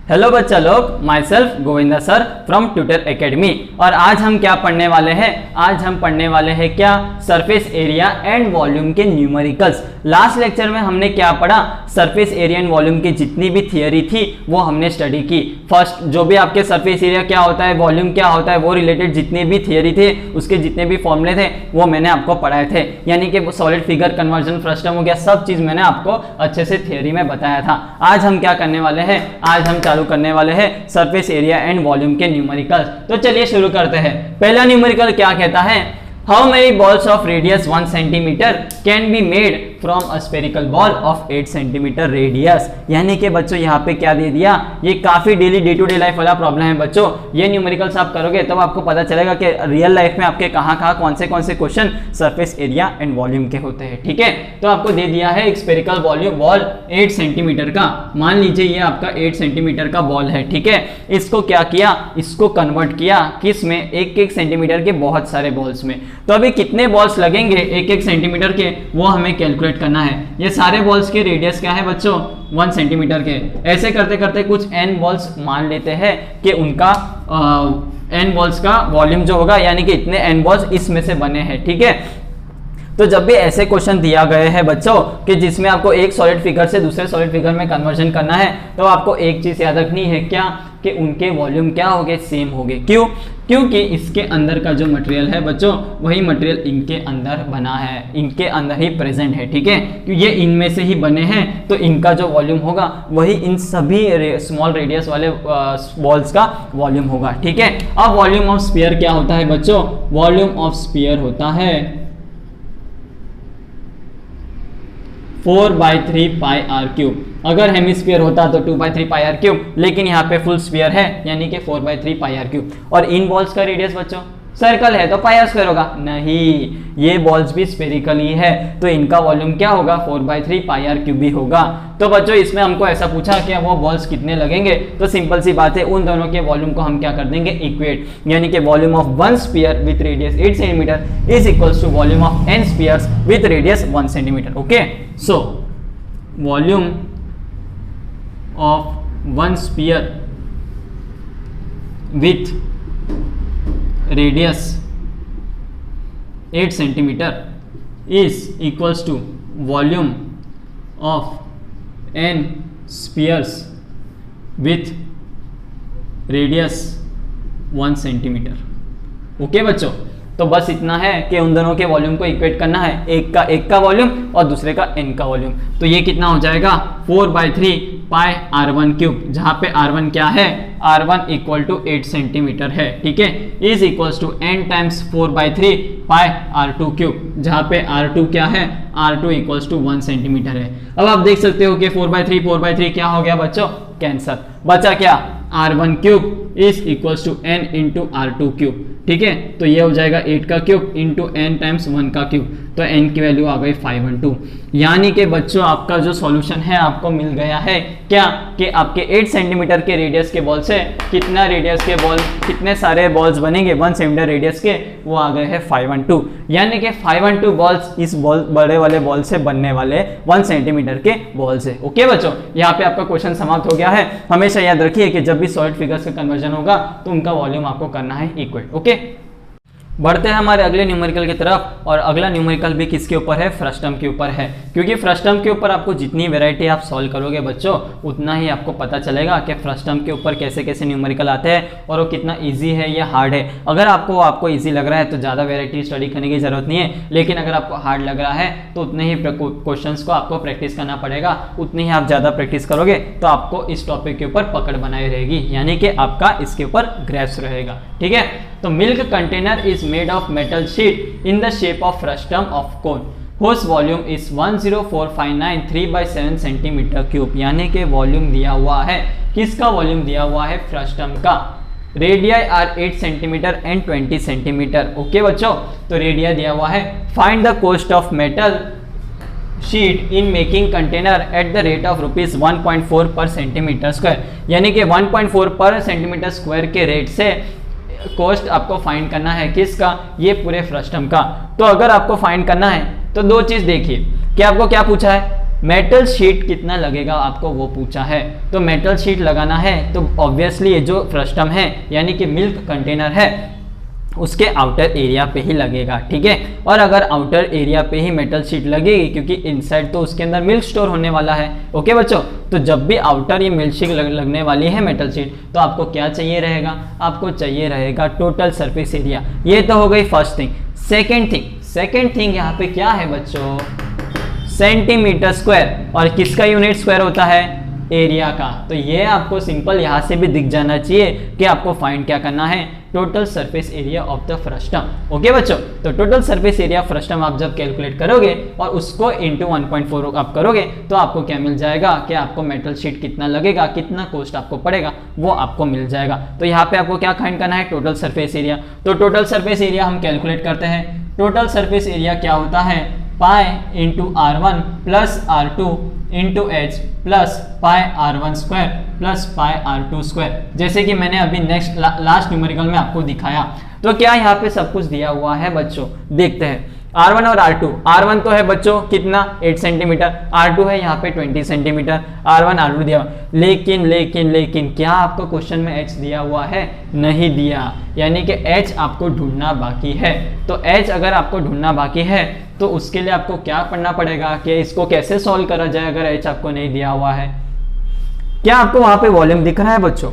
हेलो बच्चा लोग, my self Govinda sir from tutor academy. और आज हम क्या पढ़ने वाले हैं? आज हम पढ़ने वाले हैं क्या? सरफेस एरिया एंड वॉल्यूम के न्यूमेरिकल्स। लास्ट लेक्चर में हमने क्या पढ़ा? सरफेस एरिया एंड वॉल्यूम की जितनी भी थियरी थी वो हमने स्टडी की। फर्स्ट जो भी आपके सरफेस एरिया क्या होता है, वॉल्यूम क्या होता है, वो रिलेटेड जितने भी थियरी थे, उसके जितने भी फॉर्मूले थे वो मैंने आपको पढ़ाए थे। यानी कि सॉलिड फिगर कन्वर्जन, फ्रस्टम हो गया, सब चीज मैंने आपको अच्छे से थियरी में बताया था। आज हम क्या करने वाले हैं? आज हम चालू करने वाले हैं सरफेस एरिया एंड वॉल्यूम के न्यूमेरिकल्स। तो चलिए शुरू करते हैं। पहला न्यूमेरिकल क्या कहता है? How many balls of radius 1 centimetre can be made from a spherical ball of 8 centimetre radius. यानी कि बच्चों यहाँ पे क्या दे दिया, ये काफी daily day to day life वाला प्रॉब्लम है बच्चों। ये न्यूमेरिकल्स आप करोगे तब आपको पता चलेगा कि रियल लाइफ में आपके कहाँ कहाँ कौन से question surface area and volume के होते हैं। ठीक है, तो आपको दे दिया है एक स्फेरिकल वॉल्यूम बॉल 8 सेंटीमीटर का। मान लीजिए ये आपका 8 सेंटीमीटर का बॉल है। ठीक है, इसको क्या किया, इसको कन्वर्ट किया किस में? 1-1 सेंटीमीटर के बहुत सारे बॉल्स में। तो अभी कितने बॉल्स लगेंगे 1-1 सेंटीमीटर के, वो हमें कैलकुलेट करना है। ये सारे बॉल्स के रेडियस क्या है बच्चों? 1 सेंटीमीटर के। ऐसे करते करते कुछ n बॉल्स मान लेते हैं कि उनका n बॉल्स का वॉल्यूम जो होगा, यानी कि इतने n बॉल्स इसमें से बने हैं। ठीक है, तो जब भी ऐसे क्वेश्चन दिया गए हैं बच्चों कि जिसमें आपको एक सॉलिड फिगर से दूसरे सॉलिड फिगर में कन्वर्जन करना है, तो आपको एक चीज याद रखनी है क्या? कि उनके वॉल्यूम क्या होंगे? सेम होंगे। क्यों? क्योंकि इसके अंदर का जो मटेरियल है बच्चों, वही मटेरियल इनके अंदर बना है, इनके अंदर ही प्रेजेंट है। ठीक है, क्योंकि ये इनमें से ही बने हैं, तो इनका जो वॉल्यूम होगा वही इन सभी स्मॉल रेडियस वाले बॉल्स का वॉल्यूम होगा। ठीक है, अब वॉल्यूम ऑफ स्फीयर क्या होता है बच्चों? वॉल्यूम ऑफ स्फीयर होता है 4/3 पाई आर क्यूब। अगर हेमिस्फीयर होता तो 2/3 पाई आर क्यूब, लेकिन यहाँ पे फुल स्फीयर है यानी कि 4/3 पाई आर क्यूब। और इन बॉल्स का रेडियस बच्चों सर्कल है तो पाई आर स्क्वायर होगा? नहीं, ये बॉल्स भी स्फेरिकल ही है, तो इनका वॉल्यूम क्या होगा? 4/3 पाई आर क्यूब भी होगा। तो बच्चों इसमें हमको ऐसा पूछा कि वो बॉल्स कितने लगेंगे, तो सिंपल सी बात है, उन दोनों के वॉल्यूम को हम क्या कर देंगे? इक्वेट। यानी कि volume of 1 sphere with radius 8 centimetre is equals to volume of n spheres with radius 1 centimetre. Okay, so volume of 1 sphere with radius 8 centimetre is equals to volume of n spheres with radius 1 centimetre. Okay बच्चों, तो बस इतना है कि उन दोनों के volume को इक्वेट करना है, एक का वॉल्यूम और दूसरे का n का वॉल्यूम। तो ये कितना हो जाएगा? 4/3 पाई r1 क्यूब, जहाँ पे r1 क्या है? r1 इक्वल टू 8 सेंटीमीटर है। ठीक है, is equals to n times 4/3 pi r2 cube, जहाँ पे r2 क्या है? r2 इक्वल्स टू 1 सेंटीमीटर है। अब आप देख सकते हो कि 4/3 क्या हो गया बच्चों? कैंसर। बचा क्या? r1 cube is equals to n into r2 cube. ठीक है, तो ये हो जाएगा 8 का क्यूब इंटू n टाइम्स 1 का क्यूब, तो n की वैल्यू आ गई 512। यानी कि बच्चों आपका जो सॉल्यूशन है आपको मिल गया है क्या? कि आपके 8 सेंटीमीटर के रेडियस के बॉल से कितना रेडियस के बॉल, कितने सारे बॉल्स बनेंगे 1 सेंटीमीटर रेडियस के? वो आ गए हैं 512। यानी कि 512 बॉल्स इस बॉल बड़े वाले बॉल से बनने वाले 1 सेंटीमीटर के बॉल से। ओके बच्चों, यहाँ पे आपका क्वेश्चन समाप्त हो गया है। हमेशा याद रखिए कि जब भी सॉलिड फिगर्स का कन्वर्जन होगा तो उनका वॉल्यूम आपको करना है इक्वल। ओके, बढ़ते हैं हमारे अगले न्यूमेरिकल की तरफ। और अगला न्यूमेरिकल भी किसके ऊपर है? फ्रस्टम के ऊपर है। क्योंकि फ्रस्टम के ऊपर आपको जितनी वैरायटी आप सॉल्व करोगे बच्चों, उतना ही आपको पता चलेगा कि फ्रस्टम के ऊपर कैसे कैसे न्यूमेरिकल आते हैं और वो कितना इजी है या हार्ड है। अगर आपको इजी लग रहा है तो ज़्यादा वैरायटी स्टडी करने की जरूरत नहीं है, लेकिन अगर आपको हार्ड लग रहा है तो उतने ही क्वेश्चंस को आपको प्रैक्टिस करना पड़ेगा। उतनी ही आप ज़्यादा प्रैक्टिस करोगे तो आपको इस टॉपिक के ऊपर पकड़ बनाई रहेगी, यानी कि आपका इसके ऊपर ग्रैस्प रहेगा। ठीक है, तो milk container is made of metal sheet in the shape of frustum of cone whose volume is 10459 centimetre cube. यानी कि वॉल्यूम दिया हुआ है, किसका वॉल्यूम दिया हुआ है? फ्रस्टम का। Radii are 8 centimetre and 20 centimetre. Okay बच्चों, तो रेडिया दिया हुआ है। Find the cost of metal sheet in making container at the rate of rupees 1.4 per centimetre square, यानी कि 1.4 पर सेंटीमीटर स्क्वायर के रेट से कॉस्ट आपको फाइंड करना है। किसका? ये पूरे फ्रस्टम का। तो अगर आपको फाइंड करना है तो दो चीज देखिए कि आपको क्या पूछा है, मेटल शीट कितना लगेगा, आपको वो पूछा है। तो मेटल शीट लगाना है तो ऑब्वियसली ये जो फ्रस्टम है यानी कि मिल्क कंटेनर है उसके आउटर एरिया पे ही लगेगा, ठीक है। और अगर आउटर एरिया पे ही मेटल शीट लगेगी, क्योंकि इनसाइड तो उसके अंदर मिल्क स्टोर होने वाला है, ओके बच्चों। तो जब भी आउटर ये मिल्क शीट लगने वाली है मेटल शीट, तो आपको क्या चाहिए रहेगा, आपको चाहिए रहेगा टोटल सरफेस एरिया। ये तो हो गई फर्स्ट थिंग। सेकेंड थिंग यहाँ पे क्या है बच्चों, सेंटीमीटर स्क्वायर। और किसका यूनिट स्क्वायर होता है, एरिया का। तो ये आपको सिंपल यहाँ से भी दिख जाना चाहिए कि आपको फाइंड क्या करना है, total surface area of the frustum. Okay बच्चों, तो टोटल सरफेस एरिया फ्रस्टम आप जब कैलकुलेट करोगे और उसको इंटू 1.4 आप करोगे तो आपको क्या मिल जाएगा कि आपको मेटल शीट कितना लगेगा, कितना कॉस्ट आपको पड़ेगा, वो आपको मिल जाएगा। तो यहाँ पे आपको क्या फाइंड करना है, टोटल सरफेस एरिया। तो टोटल सरफेस एरिया हम कैलकुलेट करते हैं। टोटल सरफेस एरिया क्या होता है, pi into R1 plus R2 into H plus pi R1 square plus pi R2 square, जैसे कि मैंने अभी नेक्स्ट लास्ट न्यूमेरिकल में आपको दिखाया। तो क्या यहाँ पे सब कुछ दिया हुआ है बच्चों, देखते हैं। R1 और R2, R1 तो है बच्चों कितना 8 सेंटीमीटर, R2 है यहाँ पे 20 सेंटीमीटर, R1 R2 दिया हुआ। लेकिन क्या आपको क्वेश्चन में H दिया हुआ है, नहीं दिया, यानी कि H आपको ढूंढना बाकी है। तो H अगर आपको ढूंढना बाकी है तो उसके लिए आपको क्या पढ़ना पड़ेगा कि इसको कैसे सॉल्व करा जाए अगर H आपको नहीं दिया हुआ है। क्या आपको वहां पे वॉल्यूम दिख रहा है बच्चों,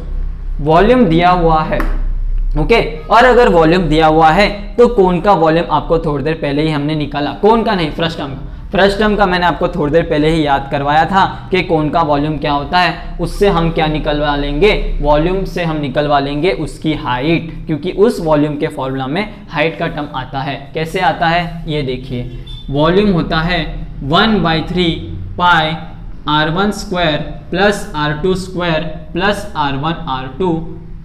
वॉल्यूम दिया हुआ है, ओके। और अगर वॉल्यूम दिया हुआ है तो कोन का वॉल्यूम आपको थोड़ी देर पहले ही हमने निकाला, कोन का नहीं फ्रस्टम का। फ्रस्टम का मैंने आपको थोड़ी देर पहले ही याद करवाया था कि कोन का वॉल्यूम क्या होता है। उससे हम क्या निकलवा लेंगे, वॉल्यूम से हम निकलवा लेंगे उसकी हाइट, क्योंकि उस वॉल्यूम के फॉर्मूला में हाइट का टर्म आता है। कैसे आता है ये देखिए, वॉल्यूम होता है 1/3 पाई R1 square plus R2 square plus R1 R2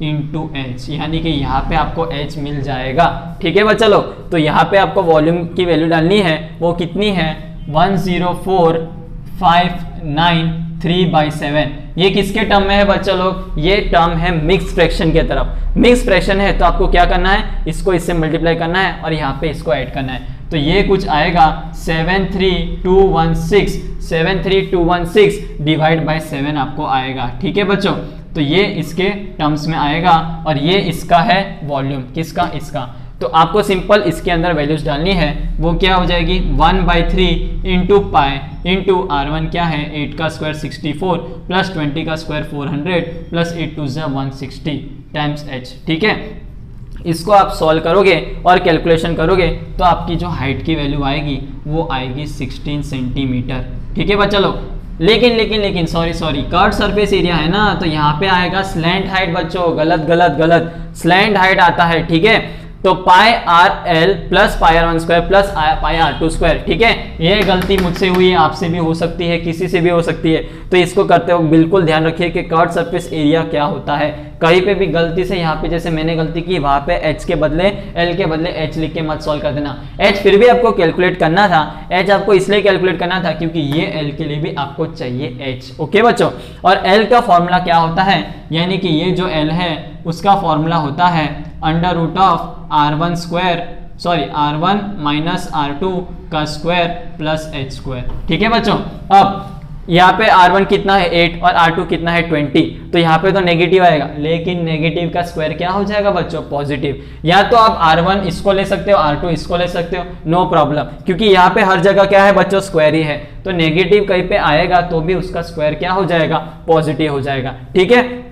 into H, यानी कि यहाँ पे आपको एच मिल जाएगा, ठीक है बच्चा लोग। तो यहाँ पे आपको वॉल्यूम की वैल्यू डालनी है, वो कितनी है 104,593/7। ये किसके टर्म में है बच्चा लोग, ये टर्म है मिक्स फ्रैक्शन के तरफ। मिक्स फ्रैक्शन है तो आपको क्या करना है, इसको इससे मल्टीप्लाई करना है और यहाँ पे इसको ऐड करना है। तो ये कुछ आएगा 73216 डिवाइड बाय 7 आपको आएगा, ठीक है बच्चों। तो ये इसके टर्म्स में आएगा और ये इसका है वॉल्यूम, किसका, इसका। तो आपको सिंपल इसके अंदर वैल्यूज डालनी है, वो क्या हो जाएगी 1/3 इंटू पाई इंटू R1 क्या है 8 का स्क्वायर 64 प्लस 20 का स्क्वायर 400 प्लस 8 2 160 टाइम्स h, ठीक है। इसको आप सॉल्व करोगे और कैलकुलेशन करोगे तो आपकी जो हाइट की वैल्यू आएगी वो आएगी 16 सेंटीमीटर, ठीक है बच्चा लोग। लेकिन सॉरी कर्व सरफेस एरिया है ना, तो यहाँ पे आएगा स्लैंट हाइट बच्चों, गलत स्लैंट हाइट आता है, ठीक है। तो पाई RL plus pi R1 square plus pi R2 square, ठीक है। ये गलती मुझसे हुई है, आपसे भी हो सकती है, किसी से भी हो सकती है। तो इसको करते वक्त बिल्कुल ध्यान रखिए कि कर्व सरफेस एरिया क्या होता है। कहीं पे भी गलती से यहाँ पे जैसे मैंने गलती की, वहां पे H के बदले L के बदले H लिख के मत सॉल्व कर देना। H फिर भी आपको कैलकुलेट करना था, H आपको इसलिए कैलकुलेट करना था क्योंकि ये L के लिए भी आपको चाहिए H, ओके बच्चों। और L का फॉर्मूला क्या होता है, यानी कि ये जो L है उसका फॉर्मूला होता है √R1 माइनस R2 का स्क्वायर प्लस H स्क्वायर, ठीक है बच्चों। अब यहाँ पे R1 कितना है 8 और R2 कितना है 20, तो यहाँ पे तो नेगेटिव आएगा, लेकिन नेगेटिव का स्क्वायर क्या हो जाएगा बच्चों, पॉजिटिव। या तो आप R1 इसको ले सकते हो, R2 इसको ले सकते हो, नो प्रॉब्लम, क्योंकि यहाँ पे हर जगह क्या है बच्चों, स्क्वायर ही है। तो नेगेटिव कहीं पे आएगा तो भी उसका स्क्वायर क्या हो जाएगा, पॉजिटिव हो जाएगा, ठीक है।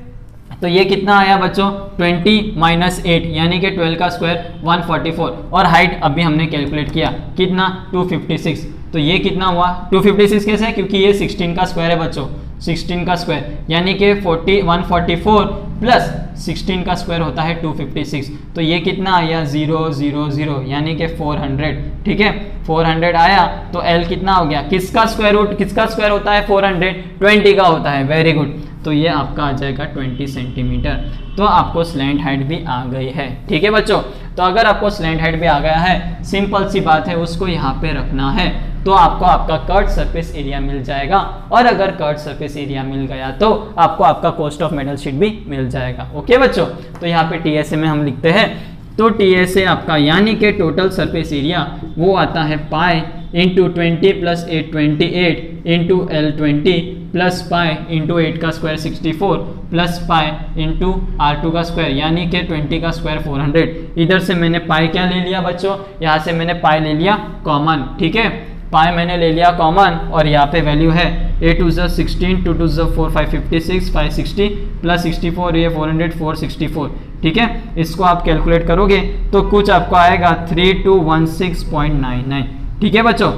तो ये कितना आया बच्चों 20 माइनस 8 यानी कि 12 का स्क्वायर 144 और हाइट अभी हमने कैलकुलेट किया कितना 256। तो ये कितना हुआ 256 कैसे, क्योंकि ये 16 का स्क्वायर है बच्चों, 16 का स्क्वायर यानी कि 144 प्लस 16 का स्क्वायर होता है 256। तो ये कितना आया 000 यानी कि 400, ठीक है 400 आया। तो L कितना हो गया, किसका स्क्वायर रूट, किसका स्क्वायर होता है 400, 20 का होता है, वेरी गुड। तो ये आपका आ जाएगा 20 सेंटीमीटर। तो आपको स्लैंट हाइट भी आ गई है। ठीक है बच्चों, तो अगर आपको स्लैंट हाइट भी आ गया है, सिंपल सी बात है, उसको यहाँ पे रखना है, तो आपको आपका कर्व सरफेस एरिया मिल जाएगा। और अगर कर्व सरफेस एरिया मिल गया तो आपको आपका कॉस्ट ऑफ मेटल शीट भी मिल जाएगा। ओके बच्चों, तो यहाँ पे टीएसए में हम लिखते हैं, तो टीएसए आपका यानी कि टोटल सरफेस एरिया वो आता है pi into 20 plus 828 into L20 plus pi into 8 का square 64 plus pi into R2 का स्क्वायर यानी कि 20 का स्क्वायर 400। इधर से मैंने पाई क्या ले लिया बच्चों, यहाँ से मैंने पाई ले लिया कॉमन। ठीक है, पाई मैंने ले लिया कॉमन और यहाँ पे वैल्यू है 8 2 16 2 2 4 556 560 प्लस 64 ये 400 464। ठीक है, इसको आप कैलकुलेट करोगे तो कुछ आपको आएगा 3216.99। ठीक है बच्चों,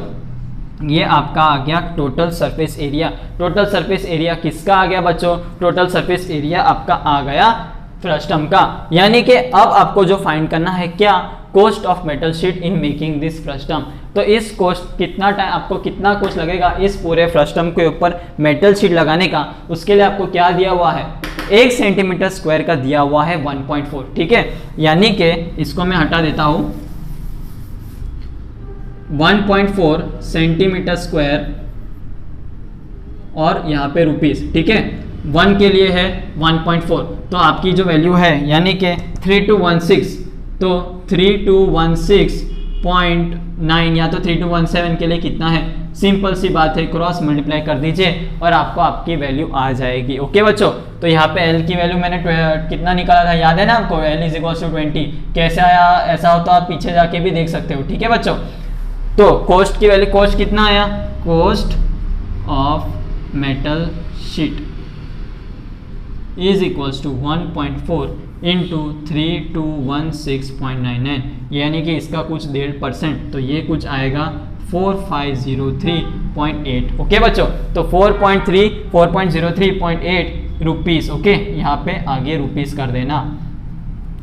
ये आपका आ गया total surface area. Total surface area किसका आ गया बच्चों, टोटल सरफेस एरिया आपका आ गया फ्रस्टम का। यानी कि अब आपको जो फाइंड करना है क्या, cost of metal sheet in making this frustum. तो इस कॉस्ट कितना टाइम आपको कितना कॉस्ट लगेगा इस पूरे फ्रस्टम के ऊपर मेटल शीट लगाने का, उसके लिए आपको क्या दिया हुआ है, 1 सेंटीमीटर स्क्वायर का दिया हुआ है 1.4। ठीक है, यानी कि इसको मैं हटा देता हूं, 1.4 सेंटीमीटर स्क्वायर और यहाँ पे रुपीस। ठीक है, 1 के लिए है 1.4, तो आपकी जो वैल्यू है यानी कि 3216, तो 3216.9 या तो 3217 के लिए कितना है, सिंपल सी बात है, क्रॉस मल्टीप्लाई कर दीजिए और आपको आपकी वैल्यू आ जाएगी। ओके बच्चों, तो यहाँ पे L की वैल्यू मैंने कितना निकाला था, याद है ना आपको, L = 20। कैसे आया, ऐसा हो तो आप पीछे जाके भी देख सकते हो। ठीक है बच्चों, तो कॉस्ट की वैल्यू, कॉस्ट कितना आया, cost of metal sheet is equals to 1.4 into 3216.99, यानी कि इसका कुछ 1.5%, तो ये कुछ आएगा 4503.8। ओके बच्चों, तो 4.03.8 रुपीस। ओके, यहाँ पे आगे रुपीस कर देना,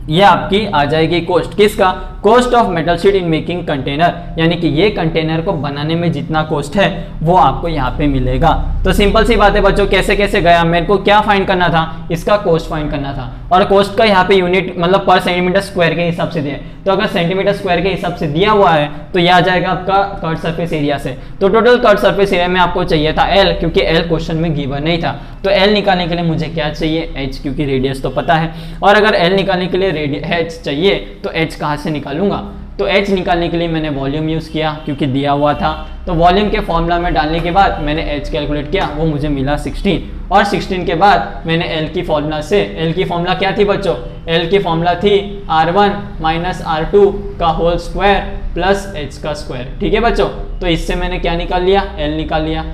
ये आपकी आ जाएगी कॉस्ट। किसका, cost of metal sheet in making container, यानी कि ये कंटेनर को बनाने में जितना कॉस्ट है वो आपको यहाँ पे मिलेगा। तो सिंपल सी बात है बच्चों, कैसे कैसे गया, मेरे को क्या फाइंड करना था, इसका कॉस्ट फाइंड करना था, और कॉस्ट का यहाँ पे यूनिट मतलब पर सेंटीमीटर स्क्वायर के हिसाब से दिया है। तो अगर सेंटीमीटर स्क्वायर के हिसाब से दिया हुआ है तो यह आ जाएगा आपका कर्व सरफेस एरिया से। तो टोटल कर्व सरफेस एरिया में आपको चाहिए था L, क्योंकि L क्वेश्चन में गिवन नहीं था। तो L निकालने के लिए मुझे क्या चाहिए, H, क्योंकि रेडियस तो पता है। और अगर L निकालने के लिए H चाहिए तो H कहाँ से निकालूंगा, तो H निकालने के लिए मैंने वॉल्यूम यूज़ किया क्योंकि दिया हुआ था। तो वॉल्यूम के फॉर्मूला में डालने के बाद मैंने H कैलकुलेट किया, वो मुझे मिला 16, और 16 के बाद मैंने L की फॉर्मूला से, L की फॉर्मूला क्या थी बच्चों, L की फॉर्मूला थी R1 माइनस R2 का होल स्क्वायर प्लस H का स्क्वायर। ठीक है बच्चों, तो इससे मैंने क्या निकाल लिया, L निकाल लिया,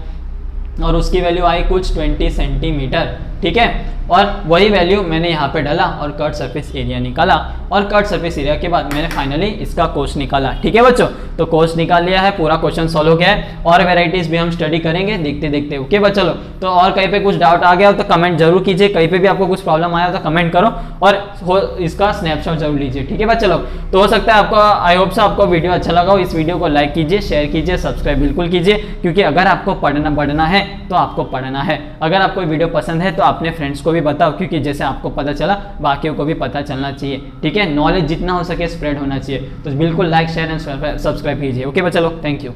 और उसकी वैल्यू आई कुछ 20 सेंटीमीटर। ठीक है, और वही वैल्यू मैंने यहाँ पे डाला और कट सरफेस एरिया निकाला, और कट सरफेस एरिया के बाद मैंने फाइनली इसका कॉस्ट निकाला। ठीक है बच्चों, तो कॉस्ट निकाल लिया है, पूरा क्वेश्चन सॉल्व हो गया है, और वेराइटीज भी हम स्टडी करेंगे देखते देखते। ओके बच्चों, तो और कहीं पे कुछ डाउट आ गया हो तो कमेंट जरूर कीजिए, कहीं पे भी आपको कुछ प्रॉब्लम आया हो तो कमेंट करो और इसका स्नैपशॉट जरूर लीजिए। ठीक है बच्चों, तो हो सकता है आपको, आई होप से आपको वीडियो अच्छा लगा हो। इस वीडियो को लाइक कीजिए, शेयर कीजिए, सब्सक्राइब बिल्कुल कीजिए, क्योंकि अगर आपको बढ़ना है तो आपको पढ़ना है। अगर आपको वीडियो पसंद है तो अपने फ्रेंड्स को भी बताओ, क्योंकि जैसे आपको पता चला बाकियों को भी पता चलना चाहिए। ठीक है, नॉलेज जितना हो सके स्प्रेड होना चाहिए। तो बिल्कुल लाइक, शेयर एंड सब्सक्राइब कीजिए। ओके बच्चों, थैंक यू।